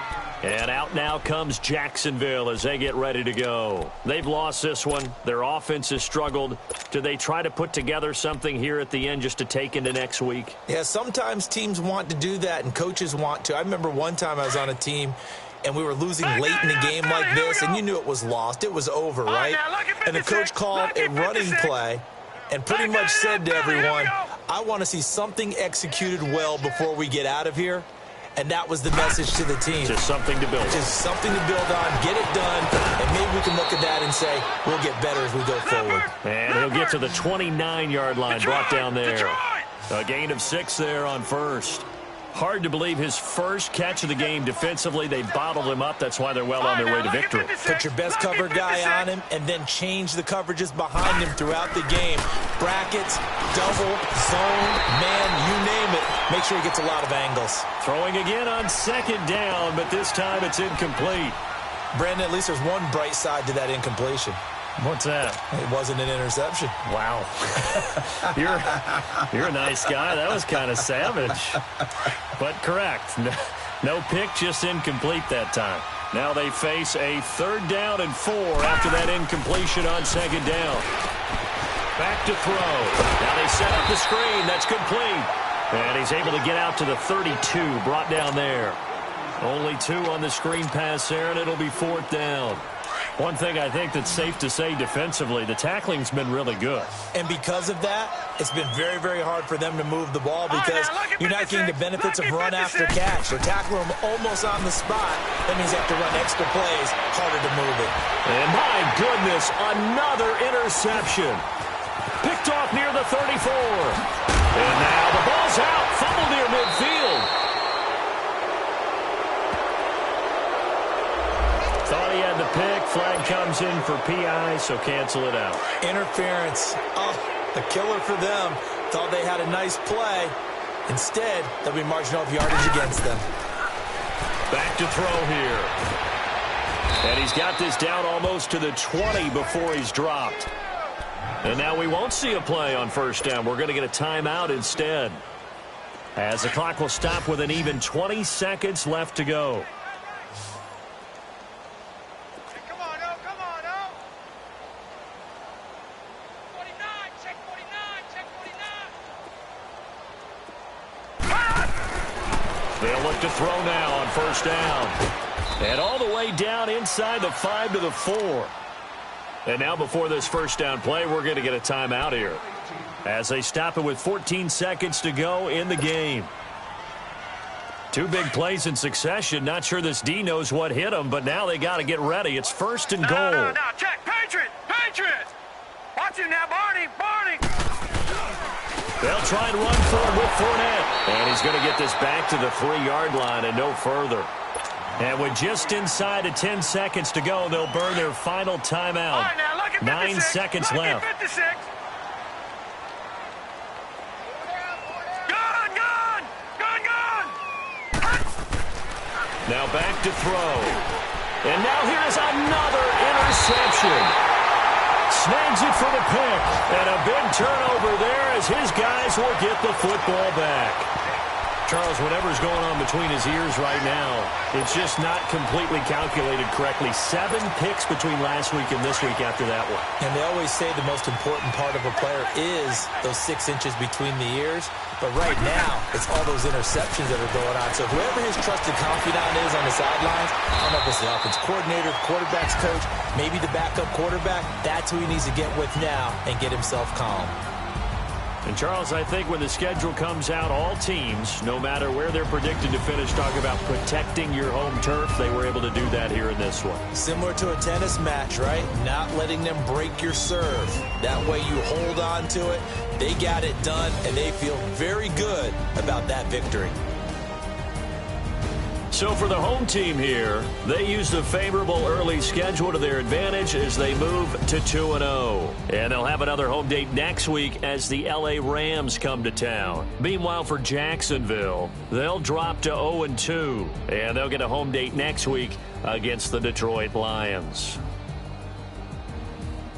And out now comes Jacksonville as they get ready to go. They've lost this one. Their offense has struggled. Do they try to put together something here at the end just to take into next week? Yeah, sometimes teams want to do that and coaches want to. I remember one time I was on a team and we were losing late in the game like this, and you knew it was lost. It was over, right? And the coach called a running play and pretty much said to everyone, I want to see something executed well before we get out of here. And that was the message to the team. Just something to build on. Just something to build on, get it done, and maybe we can look at that and say, we'll get better as we go forward. And he'll get to the 29-yard line, brought down there. A gain of 6 there on first. Hard to believe his first catch of the game defensively. They bottled him up. That's why they're well on their way to victory. Put your best cover guy on him and then change the coverages behind him throughout the game. Brackets, double, zone, man, you name it. Make sure he gets a lot of angles. Throwing again on 2nd down, but this time it's incomplete. Brandon, at least there's one bright side to that incompletion. What's that? It wasn't an interception. Wow. You're a nice guy. That was kind of savage. But correct. No pick, just incomplete that time. Now they face a 3rd down and 4 after that incompletion on 2nd down. Back to throw. Now they set up the screen. That's complete. And he's able to get out to the 32, brought down there. Only 2 on the screen pass there, and it'll be 4th down. One thing I think that's safe to say defensively, the tackling's been really good. And because of that, it's been very, very hard for them to move the ball because you're not getting the benefits of run after catch. They're tackling them almost on the spot. That means they have to run extra plays, harder to move it. And my goodness, another interception. Picked off near the 34. And now the ball's out, fumbled near midfield. Thought he had the pick. Flag comes in for PI, so cancel it out. Interference. Oh, a killer for them. Thought they had a nice play. Instead, they'll be marginal yardage against them. Back to throw here. And he's got this down almost to the 20 before he's dropped. And now we won't see a play on 1st down. We're going to get a timeout instead. As the clock will stop with an even 20 seconds left to go. They'll look to throw now on 1st down. And all the way down inside the 5 to the 4. And now before this 1st down play, we're going to get a timeout here. As they stop it with 14 seconds to go in the game. 2 big plays in succession. Not sure this D knows what hit him, but now they got to get ready. It's 1st and goal. No, check. Patriot. Watch him now, Barney. They'll try and run for it with Fournette. And he's going to get this back to the 3-yard line and no further. And with just inside of 10 seconds to go, they'll burn their final timeout. 9 seconds left. Gun! Now back to throw. And now here's another interception. Snags it for the pick. And a big turnover there as his guys will get the football back. Charles, whatever's going on between his ears right now, it's just not completely calculated correctly. 7 picks between last week and this week after that one. And they always say the most important part of a player is those 6 inches between the ears. But right now, it's all those interceptions that are going on. So whoever his trusted confidant is on the sidelines, I don't know if it's the offense coordinator, quarterback's coach, maybe the backup quarterback, that's who he needs to get with now and get himself calm. And, Charles, I think when the schedule comes out, all teams, no matter where they're predicted to finish, talk about protecting your home turf. They were able to do that here in this one. Similar to a tennis match, right? Not letting them break your serve. That way you hold on to it. They got it done, and they feel very good about that victory. So for the home team here, they used a favorable early schedule to their advantage as they move to 2-0. And they'll have another home date next week as the LA Rams come to town. Meanwhile, for Jacksonville, they'll drop to 0-2. And they'll get a home date next week against the Detroit Lions.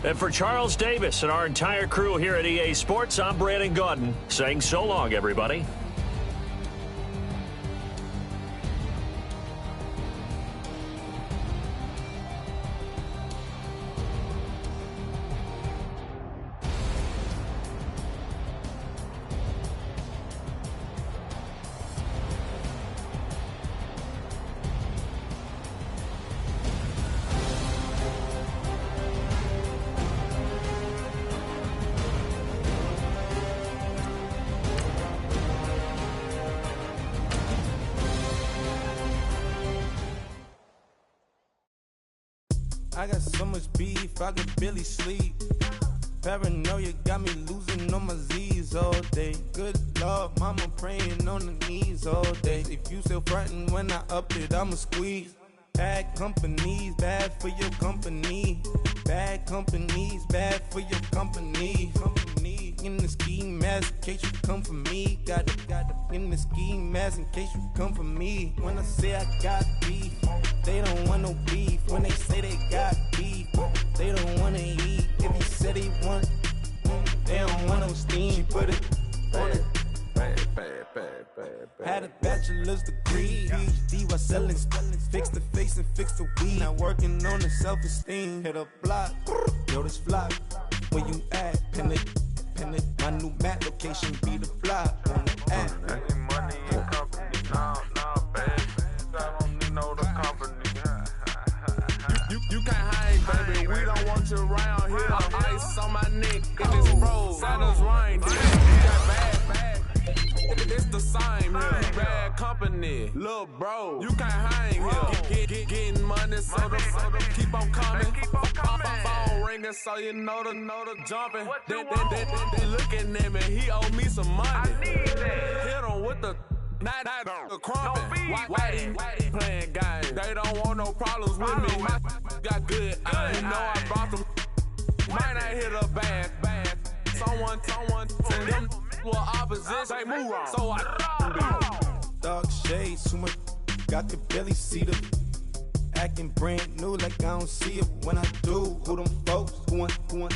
And for Charles Davis and our entire crew here at EA Sports, I'm Brandon Gaudin saying so long, everybody. I got so much beef, I could barely sleep. Paranoia got me losing on my Z's all day. Good Lord, mama praying on the knees all day. If you still frontin' when I up it, I'ma squeeze. Bad companies, bad for your company. Bad companies, bad for your company. In the ski mask, in case you come for me. Got it in the ski mask, in case you come for me. When I say I got beef, they don't want no beef. When they say they got beef, they don't wanna eat. If you said they want, they don't want no steam. She put it on it. Had a bachelor's degree, PhD while selling. Fix the face and fix the weed. Now working on the self-esteem. Hit a block, yo this flock. Where you at? Pin it. My new map location be the fly on the app. Money in company, nah, baby. I don't need no company. You can't hang, baby. We don't want you around here. Ice on my neck, it is road. Santa's rain, you got bad. It's the same here. Bad company, little bro. You can't hang here. Getting money, so the keep on coming. Phone ringing, so you know the jumping. They looking at me, he owe me some money. I need that. Hit him with the the crumping. Why playing games? They don't want no problems with me. My got good. I know I brought them. Might not hit a bad. Someone send them for opposition. They move wrong. So I dark shades, too much. Got the belly see them. Acting brand new like I don't see it when I do. Who them folks? Who want too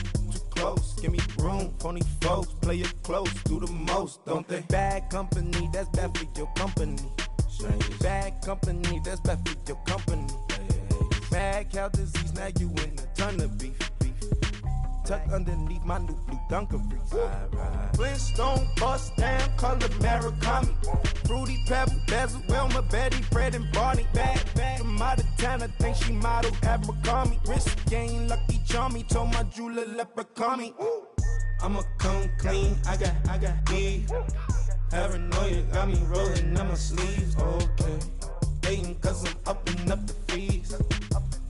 close? Give me room, phony folks. Play it close, do the most, don't they? Bad company, that's bad for your company. Bad company, that's bad for your company. Mad cow disease, now you in a ton of beef. Tuck underneath my new blue Dunkaroos. Flintstone bust down, color Murakami. Fruity Pebble, Basil, Wilma, Betty, Fred, and Barney. Bad from out of town, I think she modeled Abercrombie. Wrist game, Lucky Charmy, told my jeweler leprechaun me. I'ma come clean, I got beef. Paranoia got me rolling on my sleeves. Okay, hating cause I'm upping up the fees.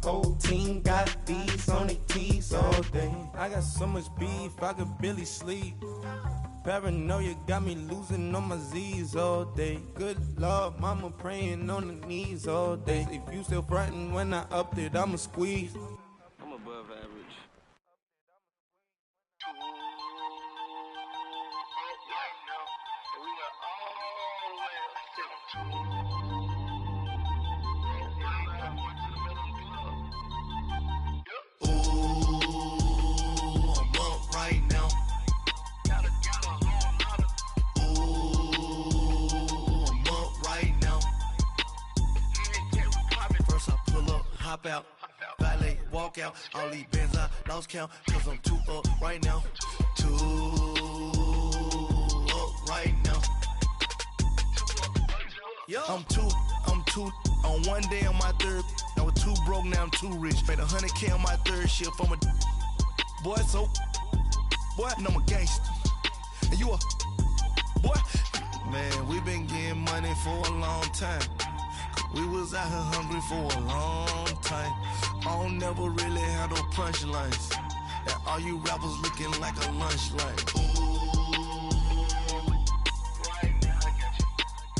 Whole team got these on their tees all day. I got so much beef, I could barely sleep. Paranoia got me losing on my Z's all day. Good Lord, mama praying on the knees all day. If you still frontin' when I upped it, I'ma squeeze. I'm above average. Hop out, valet, walk out. All these bands I lost count, cause I'm too up right now. Too up right now. I'm too on one day on my third. I was too broke, now I'm too rich. Made 100K on my third shift. I'm a boy, so boy, and I'm a gangster. And you a boy? Man, we been getting money for a long time. We was out here hungry for a long time. I don't never really have no punchlines. And all you rappers looking like a lunch line. Right now, I got you.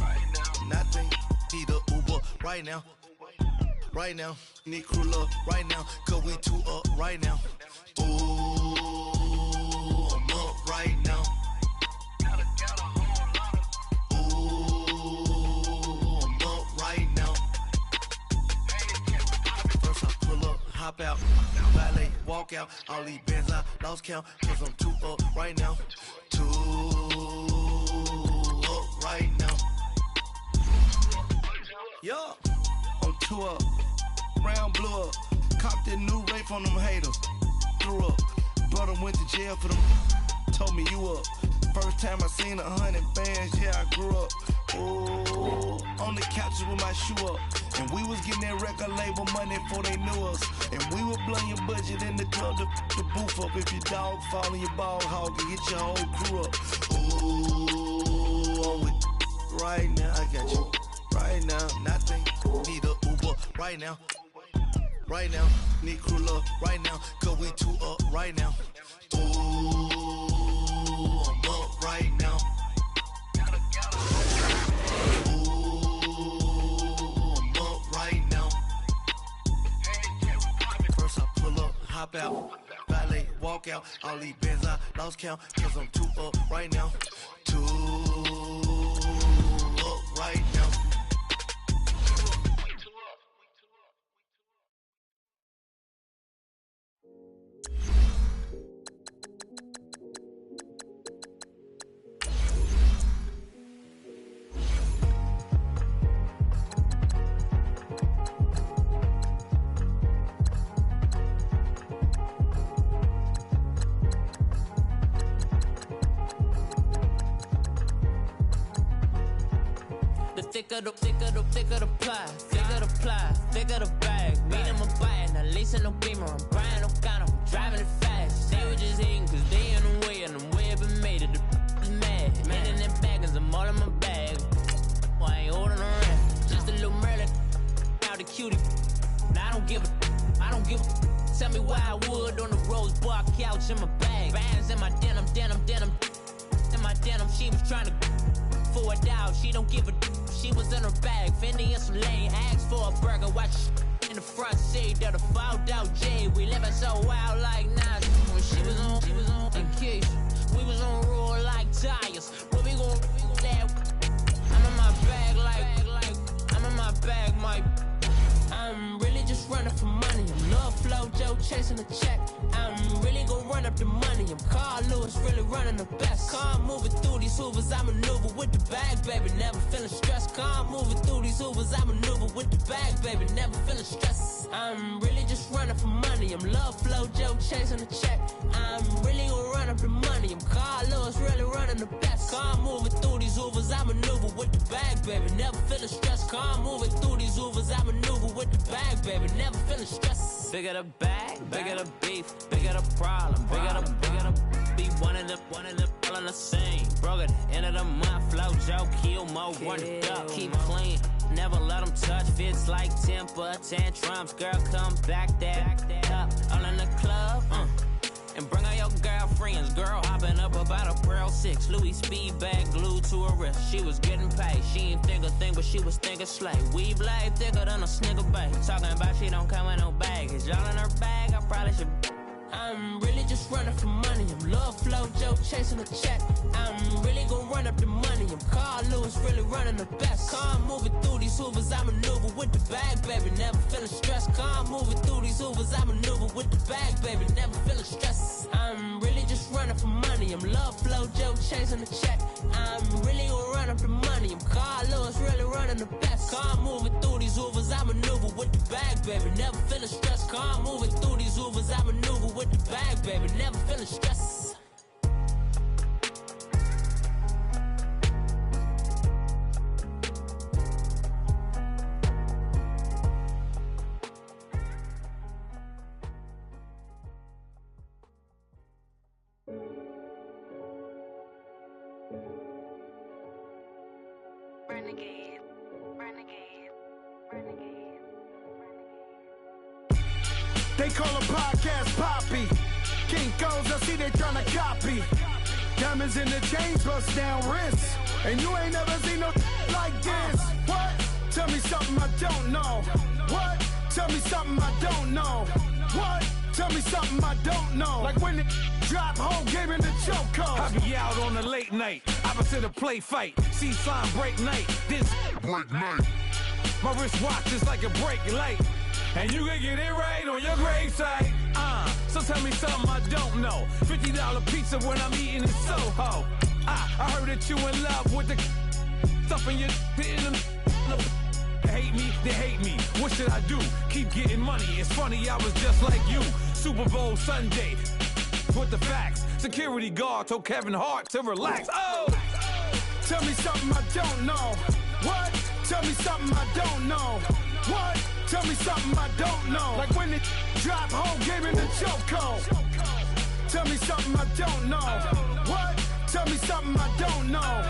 Right now. Nothing. Need a Uber right now. Right now. Need crew love right now. Cause we two up right now. Ooh, I'm up right now. Hop out, valet, walk out, all these bands I lost count, cause I'm too up right now, too up right now. Yo, I'm too up, round blew up, copped that new rape on them haters, threw up, brother went to jail for them, told me you up, first time I seen 100 bands, yeah I grew up. Ooh, on the couches with my shoe up. And we was getting that record label money before they knew us. And we would blow your budget in the club to the booth up. If your dog fall in your ball hog and get your whole crew up. Ooh, I'm with right now. I got you right now. Nothing. Need a Uber right now. Right now. Need crew love right now. Cause we two up right now. Ooh, I'm up right now. Hop out, valet, walk out, all these bands I lost count, cause I'm too up right now, too up right now. Thicker the pie, thicker the bag. Beat him a bite, not leasing no beamer. I'm Brian O'Connor, I'm driving it fast. They were just hating cause they in the way, and the way been made it, the is mad. Man in them baggins, I'm all in my bag. Well, I ain't holding around, just a little Merlin, out the cutie. Now I don't give a, tell me why I would on the rose bar couch in my bag. Bands in my denim, in my denim, she was trying to for a down, she don't give a she was in her bag, Fendi in some lane, asked for a burger, watch in the front seat of the fouled out J. We living so wild like Nas. When she was on vacation, we was on roll like tires. Where we gon' that? I'm in my bag like I'm in my bag, my. I'm really just running for money. I'm love flow, Joe chasing a check. I'm really gon' run up the money. I'm Carl Lewis, really running the best. Car moving through these hoovers, I maneuver with the bag, baby. Never feeling stressed. Car moving through these hoovers, I maneuver with the bag, baby. Never feeling stressed. I'm really just running for money. I'm love flow, Joe chasing a check. I'm really gon' run up the money. I'm Carl Lewis, really running the best. Car moving through these hoovers, I maneuver with the bag, baby. Never feeling stressed. Car moving through these hoovers, I maneuver with the bag, baby, never feeling stressed. Bigger the bag, bigger the beef, bigger the problem, bigger the be one of them all in the same. Broke at the end of the month, flow, Joe, kill, mo, run it up, keep clean. Never let them touch, fits like temper tantrums. Girl, come back that up, all in the club, and bring all your girlfriends. Girl hopping up about a Pearl 6 Louis speed bag glued to her wrist. She was getting paid, she ain't think a thing, but she was thinking slay. We blade thicker than a snicker bag. Talking about she don't come with no baggage. Y'all in her bag, I probably should. I'm really just running for money. I'm love flow, Joe chasing a check. I'm really gon' run up the money. I'm Carl Lewis, really running the best. Car moving through these hoovers, I maneuver with the bag, baby. Never feeling stressed. Car moving through these hoovers, I maneuver with the bag, baby. Never feeling stressed. I'm really just running for money. I'm love flow, Joe chasing a check. I'm really gon' run up the money. I'm Carl Lewis, really running the best. Car moving through these hoovers, I maneuver with the bag, baby. Never feeling stressed. Car moving through these hoovers, I maneuver with the bag, baby. Never feeling stressed. Renegade, renegade, renegade, renegade. They call a podcast Poppy. Kinkos, I see they tryna copy. Diamonds in the chains, bust down wrists. And you ain't never seen no like this. What? Tell me something I don't know. What? Tell me something I don't know. What? Tell me something I don't know. Like when it drop, whole game in the chokehold. I be out on a late night, opposite a play fight. See sign break night, this break night. My wristwatch is like a break light. And you can get it right on your gravesite. So tell me something I don't know. $50 pizza when I'm eating in Soho. I heard that you in love with the stuff in your They hate me, they hate me. What should I do? Keep getting money. It's funny, I was just like you. Super Bowl Sunday. With the facts. Security guard told Kevin Hart to relax. Oh! Tell me something I don't know. What? Tell me something I don't know. What? Tell me something I don't know. Like when it drop, whole game in the chokehold. Tell me something I don't know. What? Tell me something I don't know.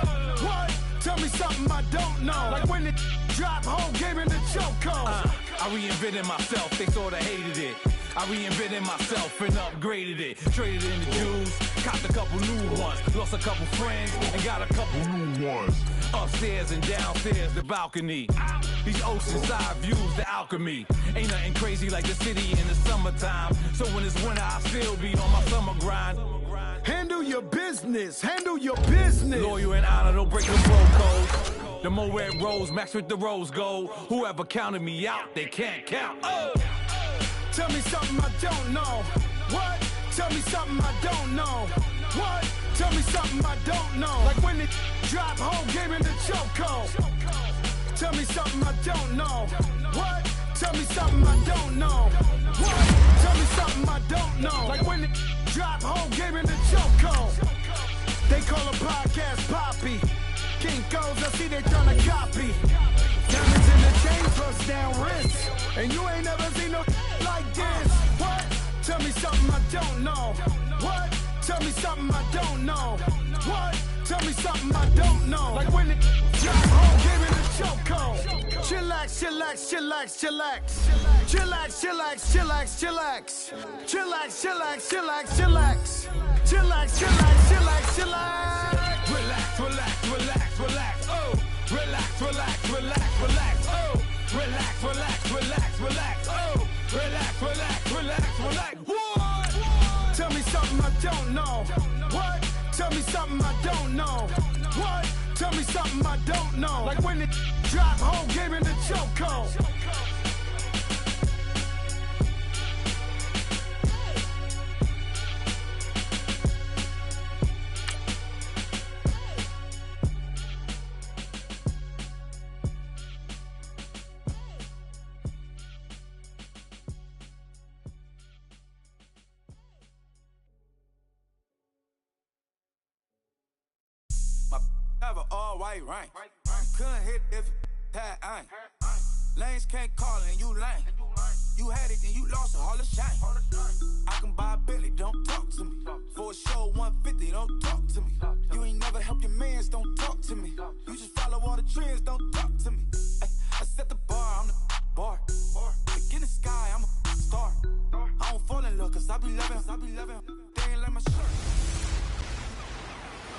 What? Tell me something I don't know. Like when it drop, whole game in the chokehold. I reinvented myself, they sorta hated it. I reinvented myself and upgraded it. Traded in the Jews, copped a couple new ones. Lost a couple friends and got a couple new ones. Upstairs and downstairs, the balcony. These oceanside views, the alchemy. Ain't nothing crazy like the city in the summertime. So when it's winter, I still be on my summer grind. Handle your business, handle your business. Loyal and honor, don't break the bro code. The more red rose, match with the rose gold. Whoever counted me out, they can't count. Oh! Tell me something I don't know. What? Tell me something I don't know. What? Tell me something I don't know. Like when it drop, whole game in the chokehold. Tell me something I don't know. What? Tell me something I don't know. What? Tell me something I don't know. Like when it drop, whole game in the chokehold. They call a podcast Poppy. Kinkos, I see they tryna copy. Diamonds in the chains, bust down wrists. And you ain't never seen no like this. What? Tell me something I don't know. What? Tell me something I don't know. What? Tell me something I don't know. Like when it drop, whole game in the chokehold. Chillax, chillax, chillax, chillax. Chillax, chillax, chillax, chillax. Chillax, chillax, chillax, chillax. Chillax, chillax, chillax, chillax. Relax, relax, relax, relax, oh! Relax, relax, relax, relax, oh! Relax, relax, relax, relax, oh! Relax, relax, relax, relax, what? Tell me something I don't know. What? Tell me something I don't know. What? Tell me something I don't know. Like when it drop, whole game in the chokehold. Have an all-white rank. Couldn't hit if you had ain't. Lanes can't call and you lame. You had it and you lost it, all the shame. I can buy a Billy, don't talk to me. For a show 150, don't talk to me. You ain't never helped your mans, don't talk to me. You just follow all the trends, don't talk to me. I set the bar, I'm the bar. Look in the sky, I'm a star. I don't fall in love, cause I be loving. They ain't like my shirt.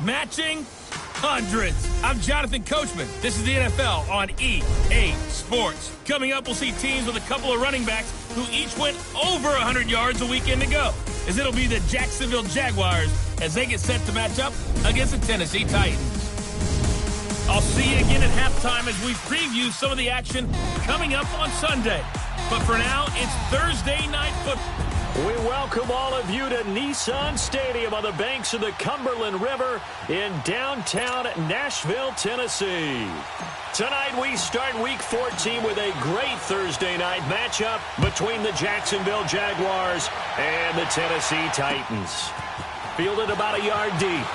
Matching hundreds. I'm Jonathan Coachman. This is the NFL on EA Sports. Coming up, we'll see teams with a couple of running backs who each went over 100 yards a weekend ago, as it'll be the Jacksonville Jaguars as they get set to match up against the Tennessee Titans. I'll see you again at halftime as we preview some of the action coming up on Sunday. But for now, it's Thursday Night Football. We welcome all of you to Nissan Stadium on the banks of the Cumberland River in downtown Nashville, Tennessee. Tonight we start Week 14 with a great Thursday night matchup between the Jacksonville Jaguars and the Tennessee Titans. Fielded about a yard deep.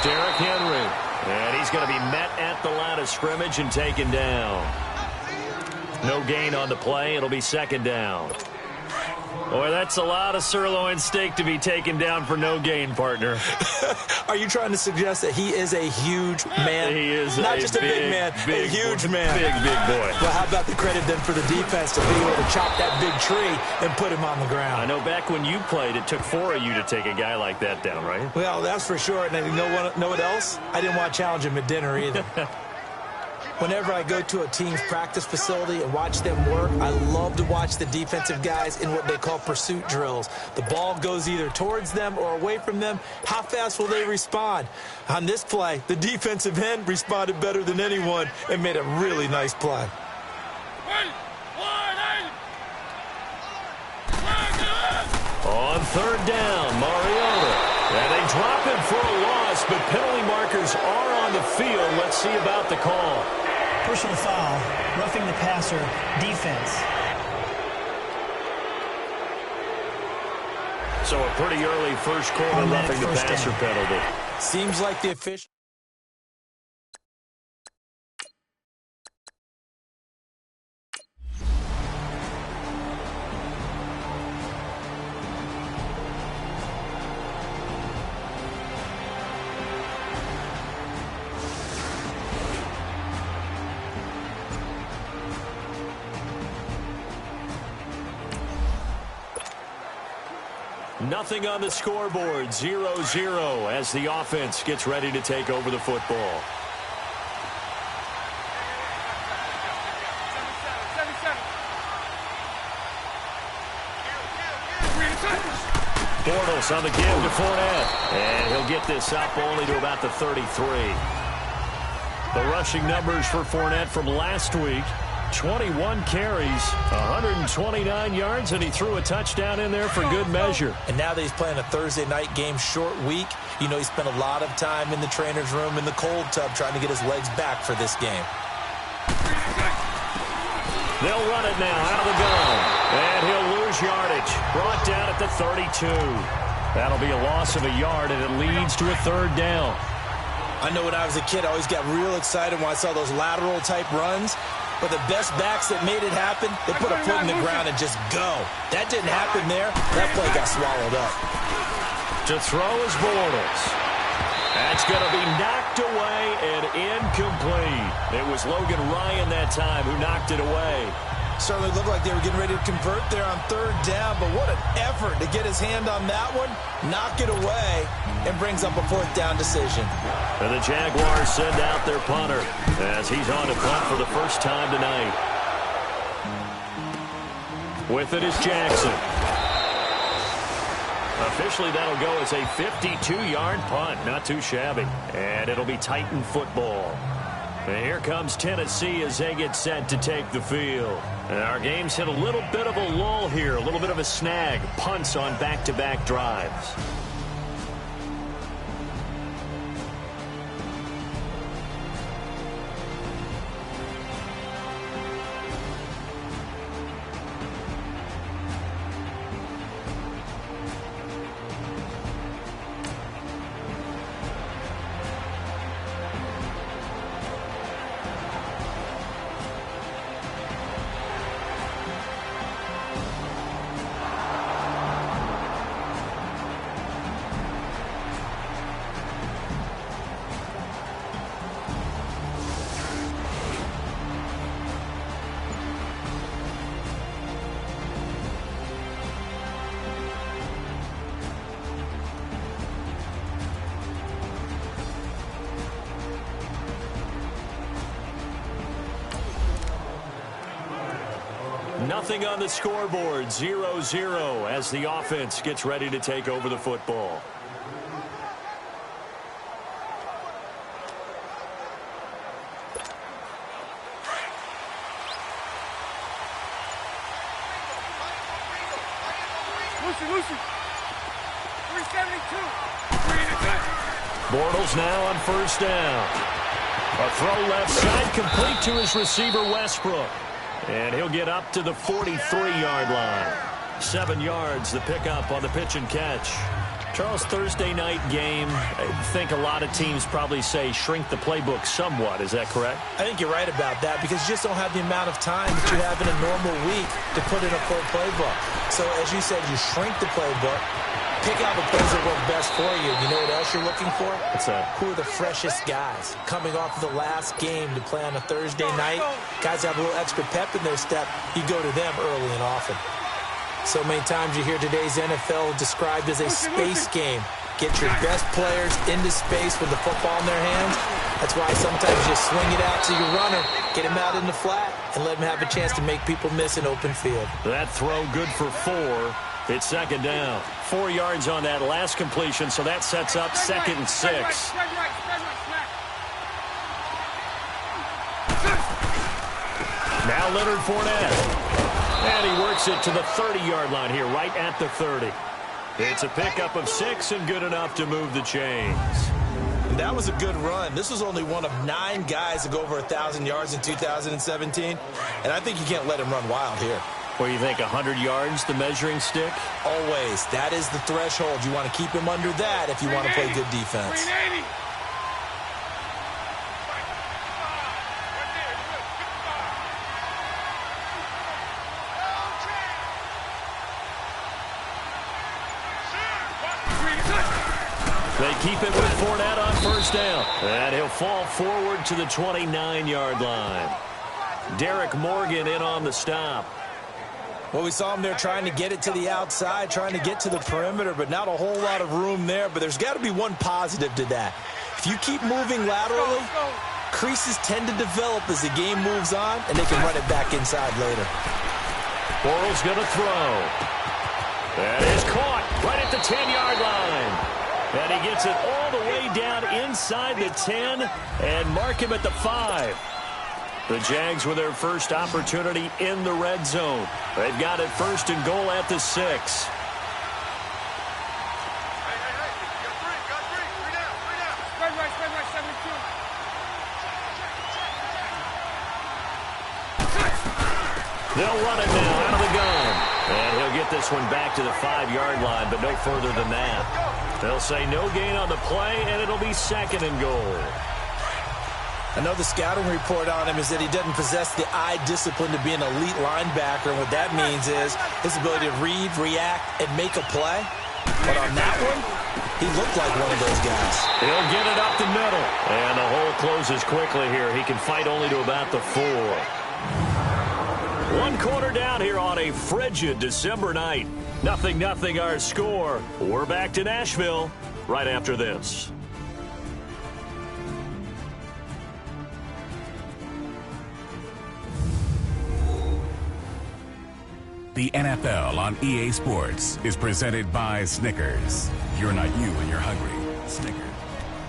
Derrick Henry. And he's going to be met at the line of scrimmage and taken down. No gain on the play. It'll be second down. Boy, that's a lot of sirloin steak to be taken down for no gain, partner. Are you trying to suggest that he is a huge man? He is not just a big man, a huge man. Big boy. Well, how about the credit then for the defense to be able to chop that big tree and put him on the ground? I know back when you played, it took 4 of you to take a guy like that down, right? Well, that's for sure. And you know what else? I didn't want to challenge him at dinner either. Whenever I go to a team's practice facility and watch them work, I love to watch the defensive guys in what they call pursuit drills. The ball goes either towards them or away from them. How fast will they respond? On this play, the defensive end responded better than anyone and made a really nice play. On third down, Mariota. And they drop him for a loss, but penalty markers are on the field. Let's see about the call. Personal foul, roughing the passer, defense. So a pretty early first quarter roughing the passer penalty. Seems like the official. Nothing on the scoreboard, 0-0 as the offense gets ready to take over the football. Bortles on the give to Fournette. And he'll get this up only to about the 33. The rushing numbers for Fournette from last week. 21 carries, 129 yards, and he threw a touchdown in there for good measure. And now that he's playing a Thursday night game, short week, you know he spent a lot of time in the trainer's room in the cold tub trying to get his legs back for this game. They'll run it now out of the gun, and he'll lose yardage. Brought down at the 32. That'll be a loss of a yard, and it leads to a third down. I know when I was a kid, I always got real excited when I saw those lateral-type runs. But the best backs that made it happen, they put a foot in the ground and just go. That didn't happen there. That play got swallowed up. To throw is Bortles. That's going to be knocked away and incomplete. It was Logan Ryan that time who knocked it away. Certainly looked like they were getting ready to convert there on third down, but what an effort to get his hand on that one, knock it away, and brings up a fourth down decision. And the Jaguars send out their punter as he's on to punt for the first time tonight. With it is Jackson. Officially, that'll go as a 52-yard punt. Not too shabby. And it'll be Titan football. And here comes Tennessee as they get set to take the field. And our game's hit a little bit of a lull here, a little bit of a snag. Punts on back-to-back drives. Nothing on the scoreboard, 0-0 as the offense gets ready to take over the football. Lucy. 372. Bortles now on first down. A throw left side complete to his receiver Westbrook. And he'll get up to the 43-yard line. 7 yards, the pickup on the pitch and catch. Charles, Thursday night game, I think a lot of teams probably say shrink the playbook somewhat. Is that correct? I think you're right about that because you just don't have the amount of time that you have in a normal week to put in a full playbook. So as you said, you shrink the playbook, pick out the plays that work best for you. You know what else you're looking for? What's that? Who are the freshest guys coming off the last game to play on a Thursday night? Guys have a little extra pep in their step. You go to them early and often. So many times you hear today's NFL described as a space game. Get your best players into space with the football in their hands. That's why sometimes you swing it out to your runner, get him out in the flat, and let him have a chance to make people miss an open field. That throw good for 4. It's second down. 4 yards on that last completion, so that sets up 2nd and 6. Now Leonard Fournette. And he works it to the 30-yard line here, right at the 30. It's a pickup of 6 and good enough to move the chains. And that was a good run. This was only one of 9 guys to go over 1,000 yards in 2017. And I think you can't let him run wild here. What do you think, 100 yards, the measuring stick? Always. That is the threshold. You want to keep him under that if you want to play good defense. They keep it with Fournette on first down. And he'll fall forward to the 29-yard line. Derek Morgan in on the stop. Well, we saw him there trying to get it to the outside, trying to get to the perimeter, but not a whole lot of room there. But there's got to be one positive to that. If you keep moving laterally, creases tend to develop as the game moves on, and they can run it back inside later. Bortles going to throw. That is caught right at the 10-yard line. And he gets it all the way down inside the 10 and mark him at the 5. The Jags with their first opportunity in the red zone. They've got it first and goal at the 6. They'll run it now out of the gun. And he'll get this one back to the 5-yard line, but no further than that. They'll say no gain on the play, and it'll be 2nd and goal. I know the scouting report on him is that he doesn't possess the eye discipline to be an elite linebacker. And what that means is his ability to read, react, and make a play. But on that one, he looked like one of those guys. He'll get it up the middle. And the hole closes quickly here. He can fight only to about the 4. 1 quarter down here on a frigid December night. 0-0 our score. We're back to Nashville right after this. The NFL on EA Sports is presented by Snickers. You're not you when you're hungry. Snickers.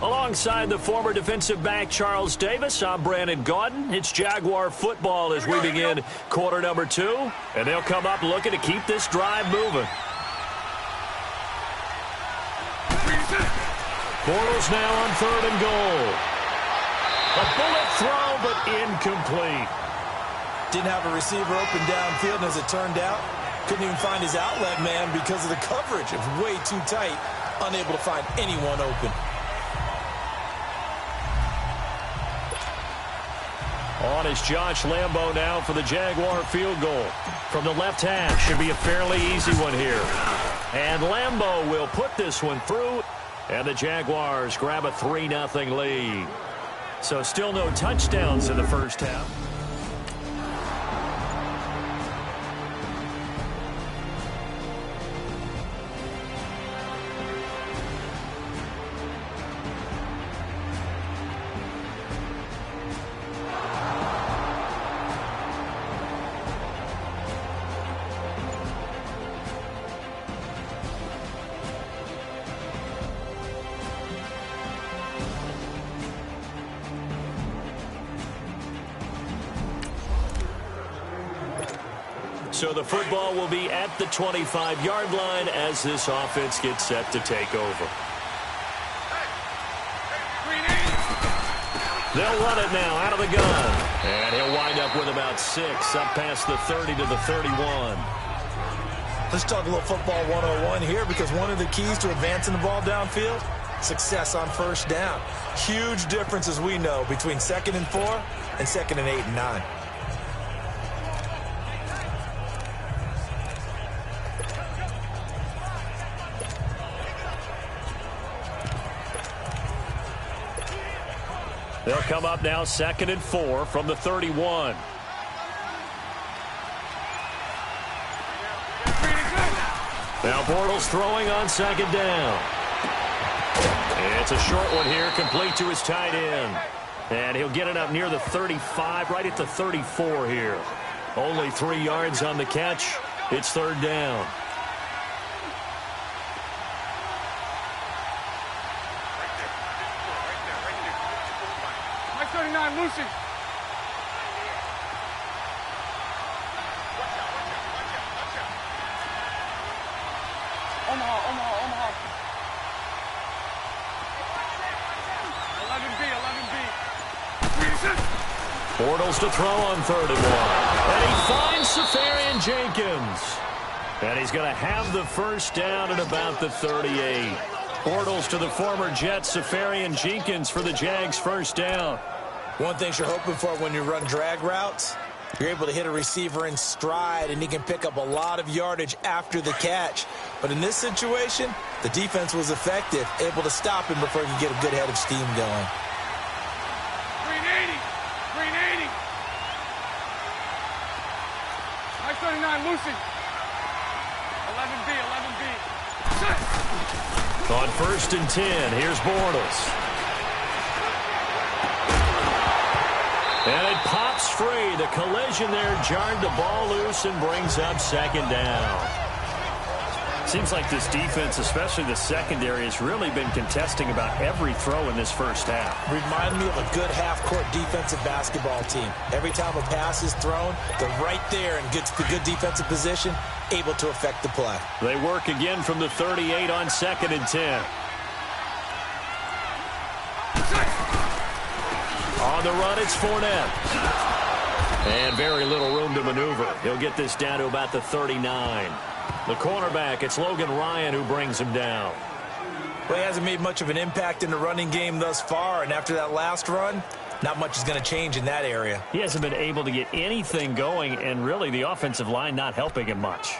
Alongside the former defensive back Charles Davis, I'm Brandon Gaudin. It's Jaguar football as we begin quarter number 2. And they'll come up looking to keep this drive moving. Bortles now on 3rd and goal. A bullet throw, but incomplete. Didn't have a receiver open downfield, and as it turned out, couldn't even find his outlet man because of the coverage. It was way too tight, unable to find anyone open. On is Josh Lambo now for the Jaguar field goal. From the left hash, should be a fairly easy one here. And Lambo will put this one through, and the Jaguars grab a 3-0 lead. So still no touchdowns in the first half. So the football will be at the 25-yard line as this offense gets set to take over. They'll run it now out of the gun. And he'll wind up with about 6 up past the 30 to the 31. Let's talk a little football 101 here, because one of the keys to advancing the ball downfield, success on first down. Huge difference, as we know, between 2nd and 4 and 2nd and 8 and 9. They'll come up now 2nd and 4 from the 31. Now Bortles throwing on 2nd down. It's a short one here, complete to his tight end. And he'll get it up near the 35, right at the 34 here. Only 3 yards on the catch. It's 3rd down. Mike 39, Lucy. Omaha. 11B. Bortles to throw on 3rd and 1. And he finds Safarian Jenkins. And he's going to have the first down at about the 38. Bortles to the former Jet, Safarian Jenkins for the Jags' first down. One thing you're hoping for when you run drag routes, you're able to hit a receiver in stride, and he can pick up a lot of yardage after the catch. But in this situation, the defense was effective, able to stop him before he could get a good head of steam going. Green 80. Mike 39, Lucy. 11B. On 1st and 10, here's Bortles. And it pops free. The collision there jarred the ball loose and brings up 2nd down. Seems like this defense, especially the secondary, has really been contesting about every throw in this first half. Remind me of a good half-court defensive basketball team. Every time a pass is thrown, they're right there in good defensive position, able to affect the play. They work again from the 38 on 2nd and 10. On the run, it's Fournette. And very little room to maneuver. He'll get this down to about the 39. The cornerback, it's Logan Ryan who brings him down. Well, he hasn't made much of an impact in the running game thus far, and after that last run, not much is going to change in that area. He hasn't been able to get anything going, and really the offensive line not helping him much.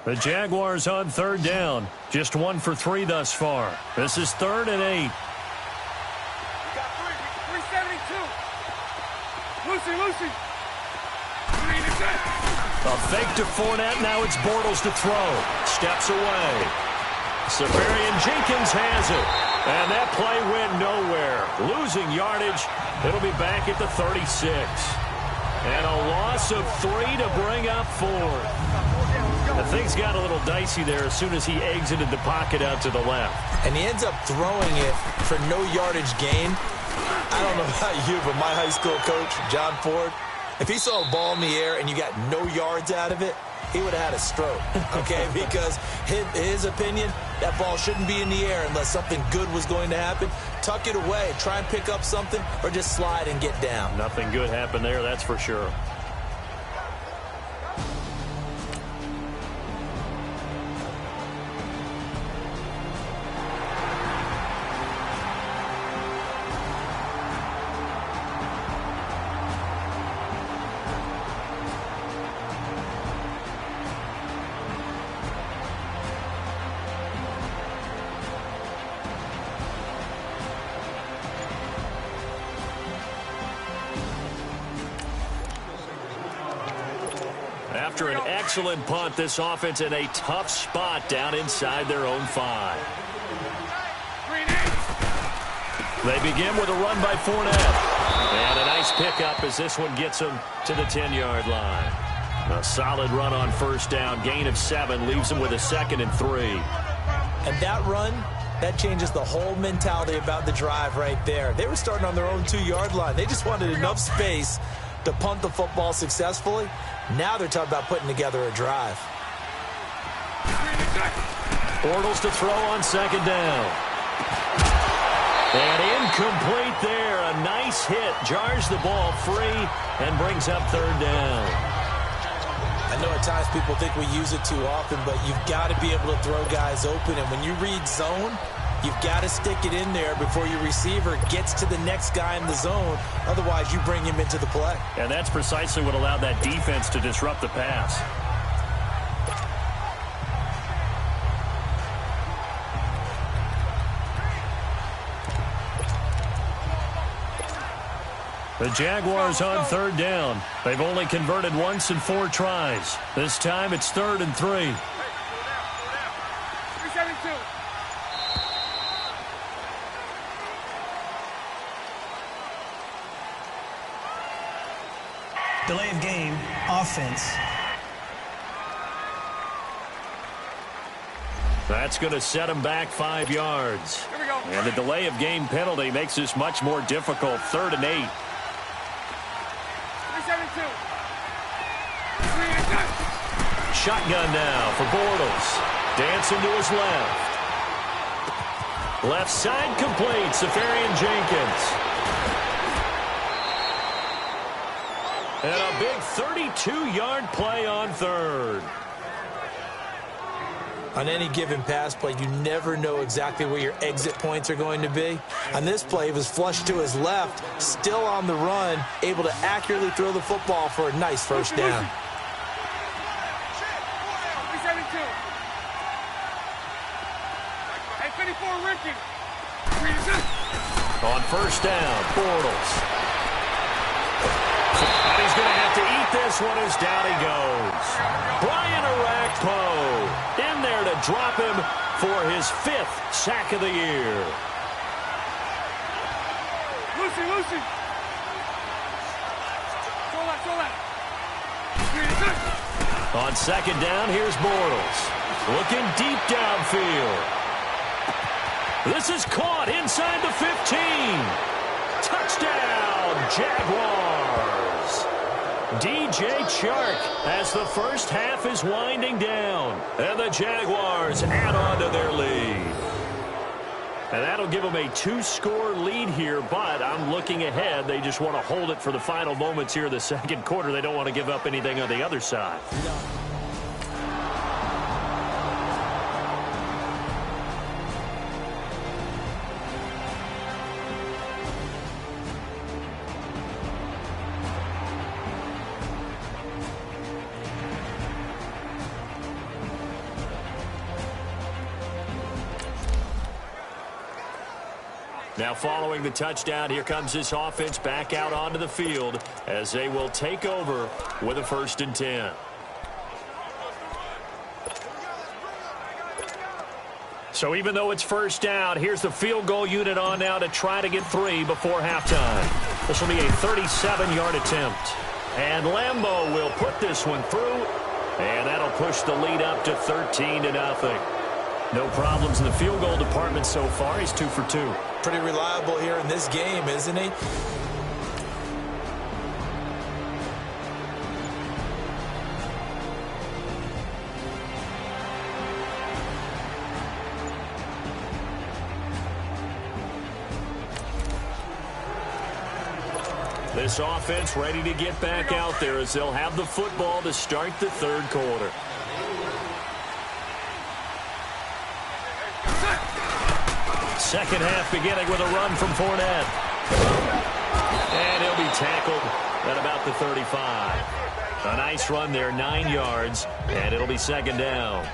The Jaguars on 3rd down. Just 1 for 3 thus far. This is 3rd and 8. We got 372. Lucy. A fake to Fournette. Now it's Bortles to throw. Steps away. Safarian Jenkins has it. And that play went nowhere. Losing yardage. It'll be back at the 36. And a loss of 3 to bring up 4. The things got a little dicey there as soon as he exited the pocket out to the left. And he ends up throwing it for no yardage gain. I don't know about you, but my high school coach, John Ford, if he saw a ball in the air and you got no yards out of it, he would have had a stroke, okay? Because his opinion, that ball shouldn't be in the air unless something good was going to happen. Tuck it away, try and pick up something, or just slide and get down. Nothing good happened there, that's for sure. After an excellent punt, this offense in a tough spot down inside their own 5. They begin with a run by Fournette. And a nice pickup as this one gets them to the 10-yard line. A solid run on 1st down. Gain of 7 leaves them with a 2nd and 3. And that run, that changes the whole mentality about the drive right there. They were starting on their own 2-yard line. They just wanted enough space to punt the football successfully. Now they're talking about putting together a drive. Bortles to throw on 2nd down. And incomplete there. A nice hit. Jars the ball free and brings up 3rd down. I know at times people think we use it too often, but you've got to be able to throw guys open. And when you read zone, you've got to stick it in there before your receiver gets to the next guy in the zone. Otherwise, you bring him into the play. And that's precisely what allowed that defense to disrupt the pass. The Jaguars on third down. They've only converted once in 4 tries. This time it's 3rd and 3. 372. Delay of game, offense. That's going to set him back 5 yards. Here we go. And the delay of game penalty makes this much more difficult. 3rd and 8. 372. Shotgun now for Bortles. Dancing to his left. Left side complete. Safarian Jenkins. And a big 32-yard play on 3rd. On any given pass play, you never know exactly where your exit points are going to be. On this play, it was flushed to his left, still on the run, able to accurately throw the football for a nice first down. 372. Hey, 54, Ricky. On first down, Bortles. And he's going to have to eat this one as down he goes. Brian Orakpo in there to drop him for his 5th sack of the year. Lucy. Throw that. On second down, here's Bortles. Looking deep downfield. This is caught inside the 15. Touchdown, Jaguars. DJ Chark as the first half is winding down. And the Jaguars add on to their lead. And that'll give them a 2-score lead here, but I'm looking ahead. They just want to hold it for the final moments here in the second quarter. They don't want to give up anything on the other side. Now following the touchdown, here comes this offense back out onto the field as they will take over with a 1st and 10. So even though it's first down, here's the field goal unit on now to try to get 3 before halftime. This will be a 37-yard attempt. And Lambeau will put this one through, and that'll push the lead up to 13-0. No problems in the field goal department so far. He's 2 for 2. Pretty reliable here in this game, isn't he? This offense ready to get back out there as they'll have the football to start the 3rd quarter. Second half beginning with a run from Fournette. And he'll be tackled at about the 35. A nice run there, 9 yards, and it'll be 2nd down.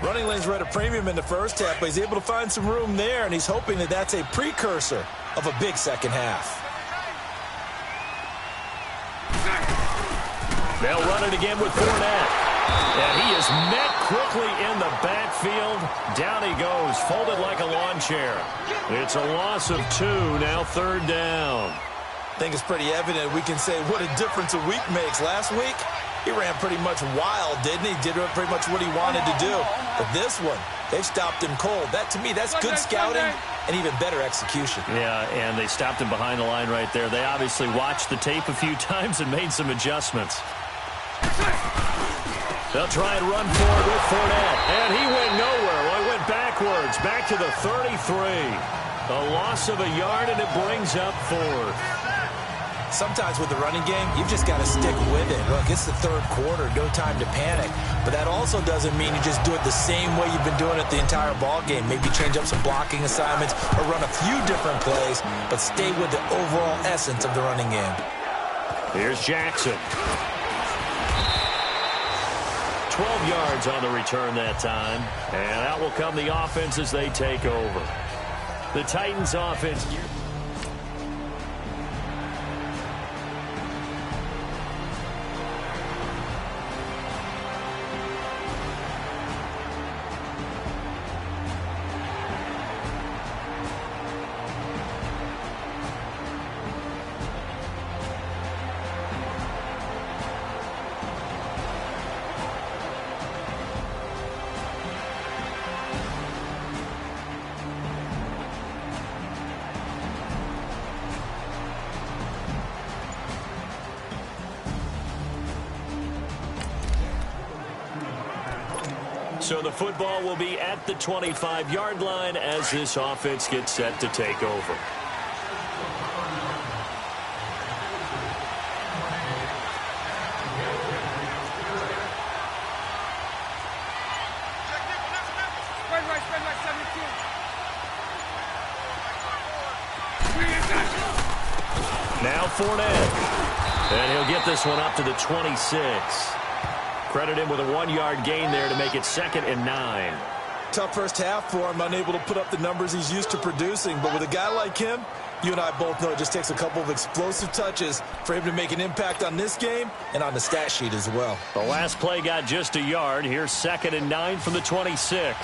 Running lanes were at a premium in the first half, but he's able to find some room there, and he's hoping that that's a precursor of a big second half. They'll run it again with Fournette. And he is met quickly in the backfield. Down he goes, folded like a lawn chair. It's a loss of 2, now 3rd down. I think it's pretty evident we can say what a difference a week makes. Last week, he ran pretty much wild, didn't he? Did pretty much what he wanted to do. But this one, they stopped him cold. That, to me, that's good scouting and even better execution. Yeah, and they stopped him behind the line right there. They obviously watched the tape a few times and made some adjustments. They'll try and run forward with Fournette. And he went nowhere. Well, he went backwards, back to the 33. A loss of a yard, and it brings up 4th. Sometimes with the running game, you've just got to stick with it. Look, it's the third quarter, no time to panic. But that also doesn't mean you just do it the same way you've been doing it the entire ball game. Maybe change up some blocking assignments or run a few different plays, but stay with the overall essence of the running game. Here's Jackson. 12 yards on the return that time. And out will come the offense as they take over. The Titans offense. So the football will be at the 25-yard line as this offense gets set to take over. Spread right, 17. Now Fournette. And he'll get this one up to the 26. Credit him with a 1-yard gain there to make it 2nd and 9. Tough first half for him, unable to put up the numbers he's used to producing. But with a guy like him, you and I both know it just takes a couple of explosive touches for him to make an impact on this game and on the stat sheet as well. The last play got just a yard. Here's 2nd and 9 from the 26.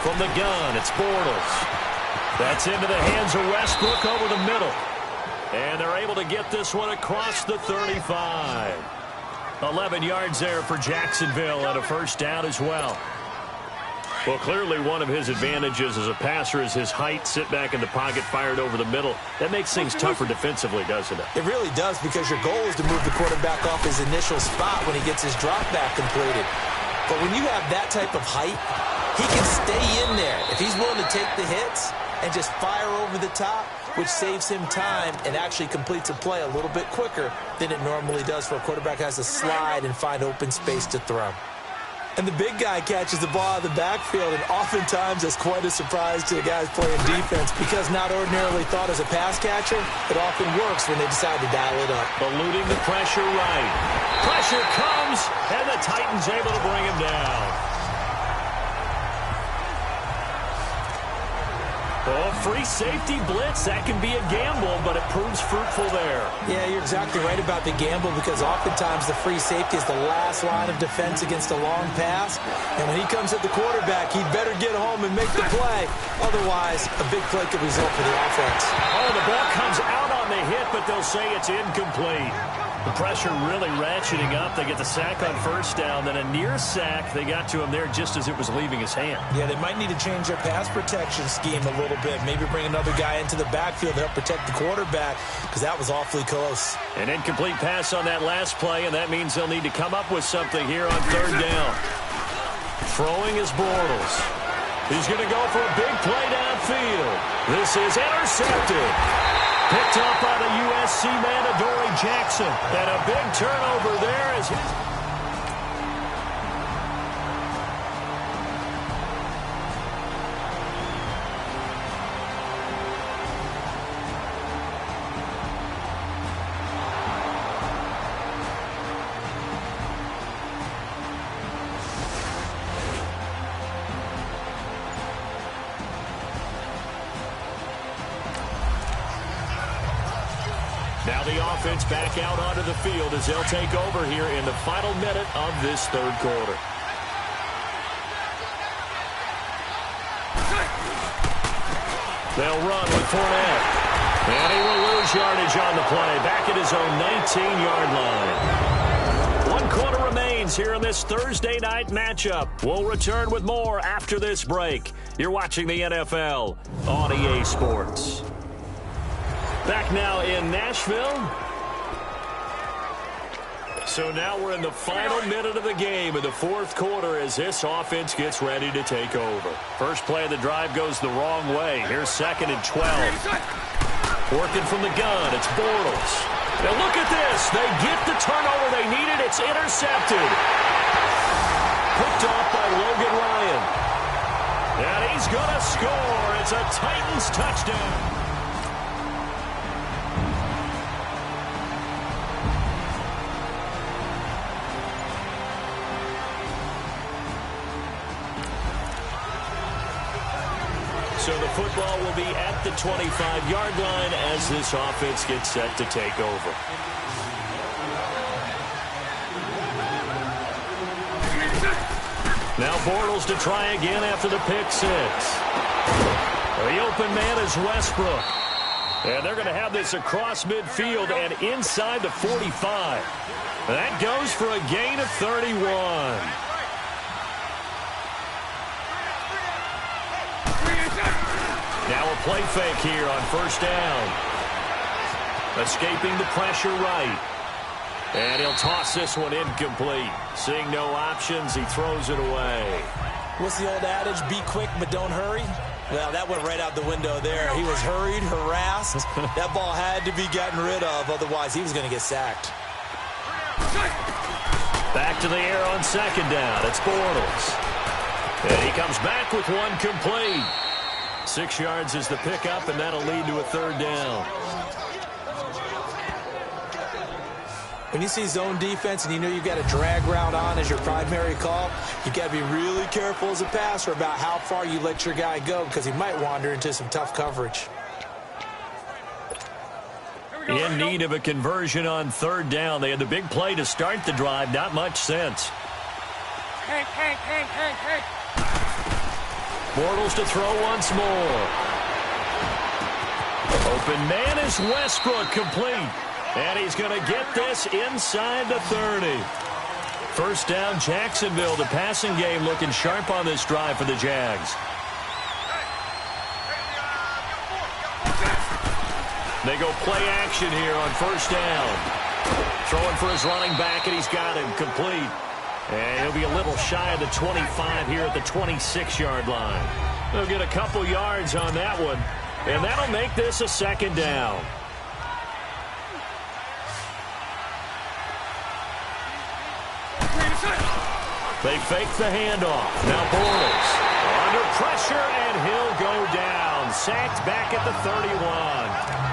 From the gun, it's Bortles. That's into the hands of Westbrook over the middle. And they're able to get this one across the 35. 11 yards there for Jacksonville and a first down as well. Well, clearly one of his advantages as a passer is his height. Sit back in the pocket, fired over the middle. That makes things tougher defensively, doesn't it? It really does, because your goal is to move the quarterback off his initial spot when he gets his drop back completed. But when you have that type of height, he can stay in there. If he's willing to take the hits and just fire over the top, which saves him time and actually completes a play a little bit quicker than it normally does for a quarterback who has to slide and find open space to throw. And the big guy catches the ball out of the backfield, and oftentimes that's quite a surprise to the guys playing defense, because not ordinarily thought as a pass catcher, it often works when they decide to dial it up. Eluding the pressure right. Pressure comes, and the Titans able to bring him down. Oh, free safety blitz. That can be a gamble, but it proves fruitful there. Yeah, you're exactly right about the gamble, because oftentimes the free safety is the last line of defense against a long pass. And when he comes at the quarterback, he'd better get home and make the play. Otherwise, a big play could result for the offense. Oh, the ball comes out on the hit, but they'll say it's incomplete. The pressure really ratcheting up. They get the sack on first down, then a near sack. They got to him there just as it was leaving his hand. Yeah, they might need to change their pass protection scheme a little bit. Maybe bring another guy into the backfield to help protect the quarterback, because that was awfully close. An incomplete pass on that last play, and that means they'll need to come up with something here on third down. Throwing is Bortles. He's going to go for a big play downfield. This is intercepted. Picked up by the USC man, Adoree Jackson. And a big turnover there as his... Now the offense back out onto the field as they'll take over here in the final minute of this third quarter. They'll run with Fournette. And he will lose yardage on the play. Back at his own 19-yard line. 1 quarter remains here in this Thursday night matchup. We'll return with more after this break. You're watching the NFL on EA Sports. Back now in Nashville. So now we're in the final minute of the game in the fourth quarter as this offense gets ready to take over. First play of the drive goes the wrong way. Here's 2nd and 12. Working from the gun, it's Bortles. Now look at this. They get the turnover they needed. It's intercepted. Picked off by Logan Ryan. And he's going to score. It's a Titans touchdown. So the football will be at the 25-yard line as this offense gets set to take over. Now Bortles to try again after the pick 6. The open man is Westbrook. And they're going to have this across midfield and inside the 45. That goes for a gain of 31. Now a play fake here on first down. Escaping the pressure right. And he'll toss this one incomplete. Seeing no options, he throws it away. What's the old adage? Be quick, but don't hurry? Well, that went right out the window there. He was hurried, harassed. That ball had to be gotten rid of, otherwise he was going to get sacked. Back to the air on 2nd down. It's Bortles. And he comes back with one complete. 6 yards is the pickup, and that'll lead to a 3rd down. When you see zone defense and you know you've got a drag route on as your primary call, you've got to be really careful as a passer about how far you let your guy go because he might wander into some tough coverage. In need of a conversion on 3rd down. They had the big play to start the drive. Not much sense. Hank. Bortles to throw once more. Open man is Westbrook, complete. And he's going to get this inside the 30. First down, Jacksonville. The passing game looking sharp on this drive for the Jags. They go play action here on first down. Throwing for his running back, and he's got him complete. And he'll be a little shy of the 25 here at the 26-yard line. They'll get a couple yards on that one, and that'll make this a 2nd down. They fake the handoff. Now Bortles under pressure, and he'll go down. Sacked back at the 31.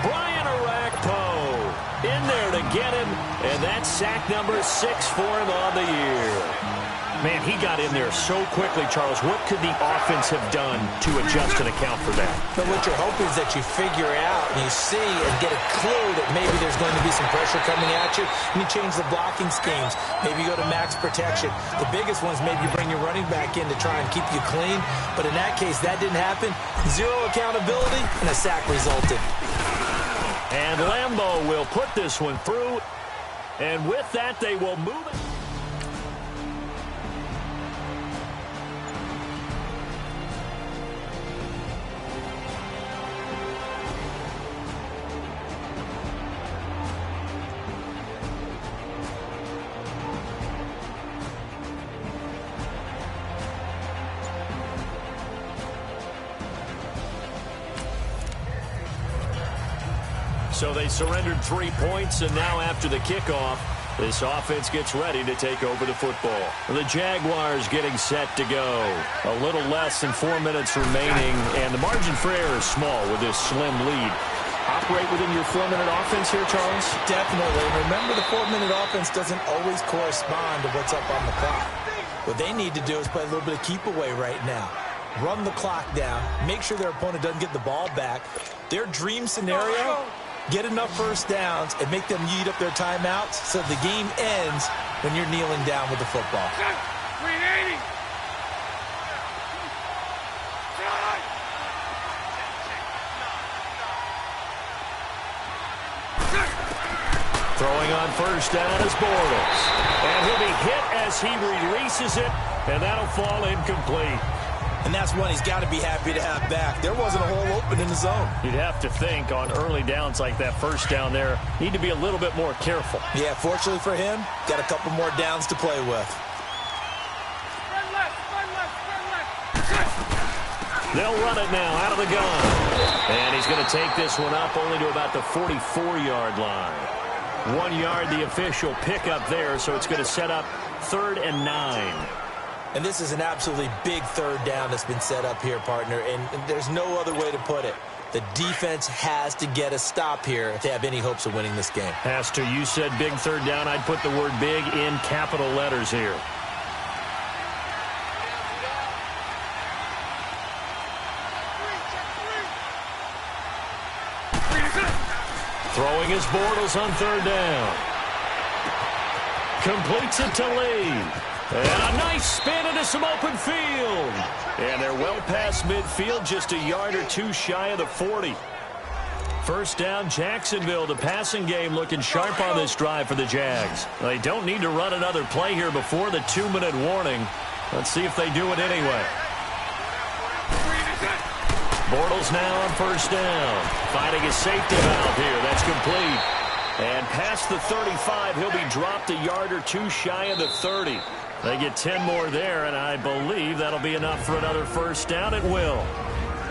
Brian Orakpo in there to get him, and that's sack number 6 for him on the year. Man, he got in there so quickly, Charles. What could the offense have done to adjust and account for that? But what you're hoping is that you figure out and you see and get a clue that maybe there's going to be some pressure coming at you, and you change the blocking schemes. Maybe you go to max protection. The biggest one is maybe you bring your running back in to try and keep you clean. But in that case, that didn't happen. Zero accountability, and a sack resulted. And Lambeau will put this one through. And with that, they will move it. So they surrendered 3 points, and now after the kickoff, this offense gets ready to take over the football. The Jaguars getting set to go. A little less than 4 minutes remaining, and the margin for error is small with this slim lead. Operate within your 4-minute offense here, Charles? Definitely. Remember, the 4-minute offense doesn't always correspond to what's up on the clock. What they need to do is play a little bit of keep away right now. Run the clock down. Make sure their opponent doesn't get the ball back. Their dream scenario, get enough first downs and make them eat up their timeouts so the game ends when you're kneeling down with the football. 380. Throwing on first down is Bortles. And he'll be hit as he releases it, and that'll fall incomplete. And that's one he's got to be happy to have back. There wasn't a hole open in the zone. You'd have to think on early downs like that first down there, need to be a little bit more careful. Yeah, fortunately for him, got a couple more downs to play with. They'll run it now out of the gun. And he's going to take this one up only to about the 44-yard line. 1 yard, the official pickup there, so it's going to set up 3rd and 9. And this is an absolutely big third down that's been set up here, partner, and there's no other way to put it. The defense has to get a stop here if they have any hopes of winning this game. Has to. You said big third down. I'd put the word big in capital letters here. Throwing his Bortles on 3rd down. Completes it to Lee. And a nice spin into some open field. And they're well past midfield, just a yard or two shy of the 40. First down, Jacksonville. The passing game looking sharp on this drive for the Jags. They don't need to run another play here before the 2-minute warning. Let's see if they do it anyway. Bortles now on first down. Finding his safety valve here. That's complete. And past the 35, he'll be dropped a yard or two shy of the 30. They get 10 more there, and I believe that'll be enough for another first down. It will.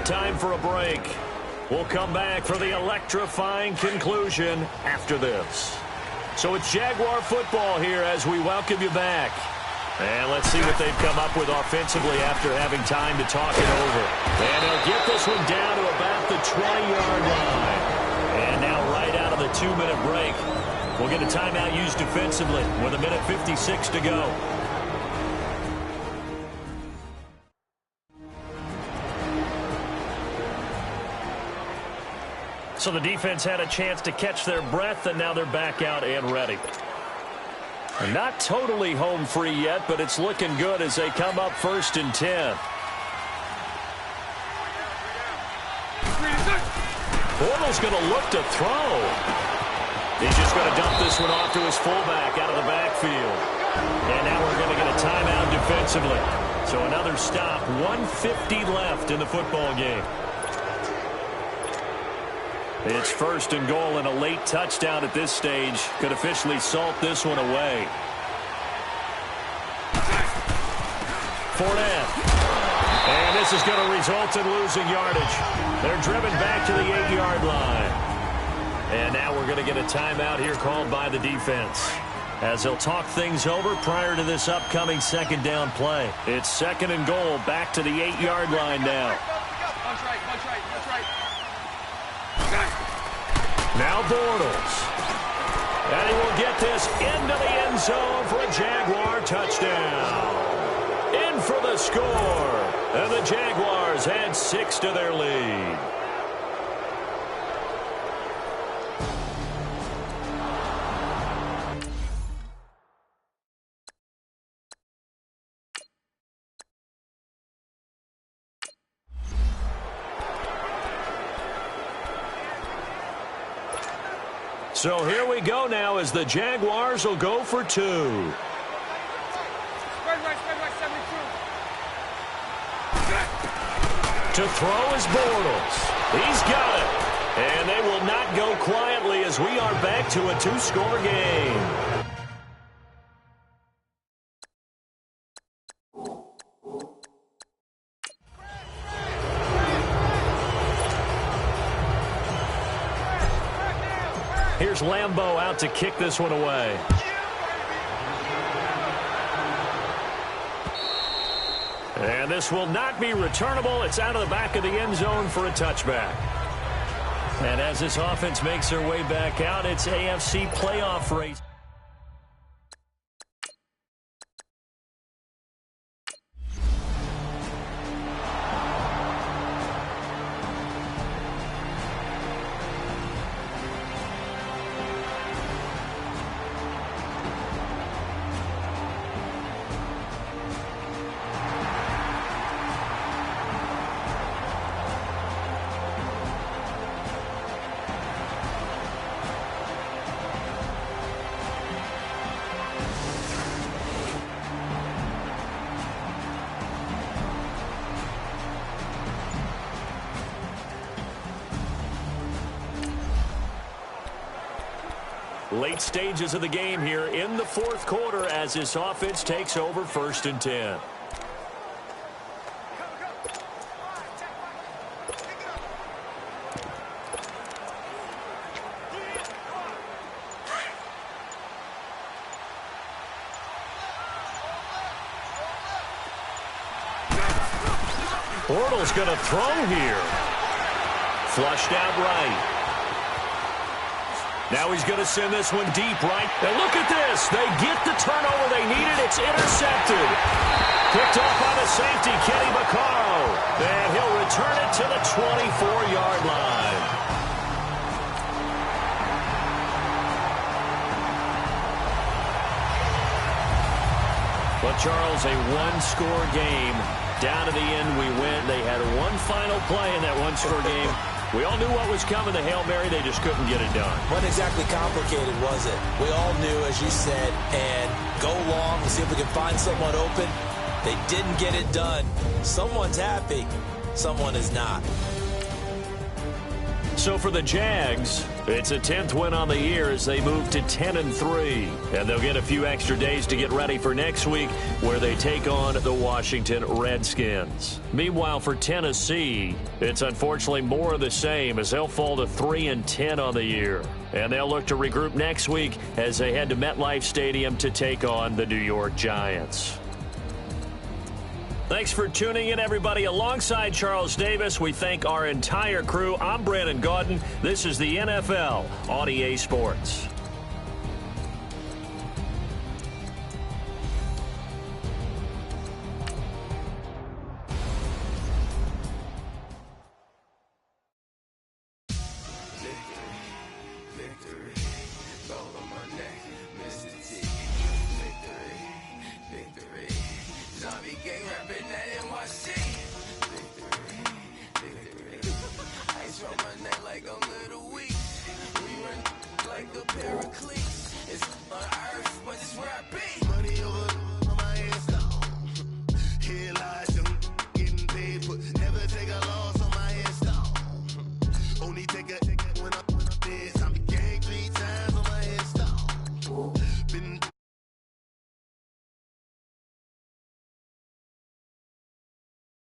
Time for a break. We'll come back for the electrifying conclusion after this. So it's Jaguar football here as we welcome you back. And let's see what they've come up with offensively after having time to talk it over. And they'll get this one down to about the 20-yard line. And now right out of the 2-minute break, we'll get a timeout used defensively with 1:56 to go. So the defense had a chance to catch their breath, and now they're back out and ready. Not totally home free yet, but it's looking good as they come up 1st and 10. Bortles going to look to throw. He's just going to dump this one off to his fullback out of the backfield. And now we're going to get a timeout defensively. So another stop, 1:50 left in the football game. It's 1st and goal, and a late touchdown at this stage could officially salt this one away. Fournette. And this is going to result in losing yardage. They're driven back to the 8-yard line. And now we're going to get a timeout here called by the defense, as they'll talk things over prior to this upcoming 2nd down play. It's 2nd and goal, back to the 8-yard line now. Now Bortles. And he will get this into the end zone for a Jaguar touchdown. In for the score. And the Jaguars add 6 to their lead. So here we go now as the Jaguars will go for 2. To throw is Bortles. He's got it. And they will not go quietly as we are back to a 2-score game. Here's Lambeau out to kick this one away. And this will not be returnable. It's out of the back of the end zone for a touchback. And as this offense makes their way back out, it's AFC playoff race. Late stages of the game here in the fourth quarter as this offense takes over 1st and 10. Bortles going to throw here. Flushed out right. Now he's going to send this one deep right. And look at this. They get the turnover they needed. It's intercepted. Picked off by the safety, Kenny Vaccaro. And he'll return it to the 24-yard line. But, Charles, a one-score game. Down to the end, we went. They had one final play in that one-score game. We all knew what was coming, the Hail Mary. They just couldn't get it done. Wasn't exactly complicated, was it? We all knew, as you said, and go long and see if we can find someone open. They didn't get it done. Someone's happy. Someone is not. So for the Jags, it's a 10th win on the year as they move to 10-3. And they'll get a few extra days to get ready for next week where they take on the Washington Redskins. Meanwhile, for Tennessee, it's unfortunately more of the same as they'll fall to 3-10 on the year. And they'll look to regroup next week as they head to MetLife Stadium to take on the New York Giants. Thanks for tuning in, everybody. Alongside Charles Davis, we thank our entire crew. I'm Brandon Gaudin. This is the NFL on EA Sports. Never take a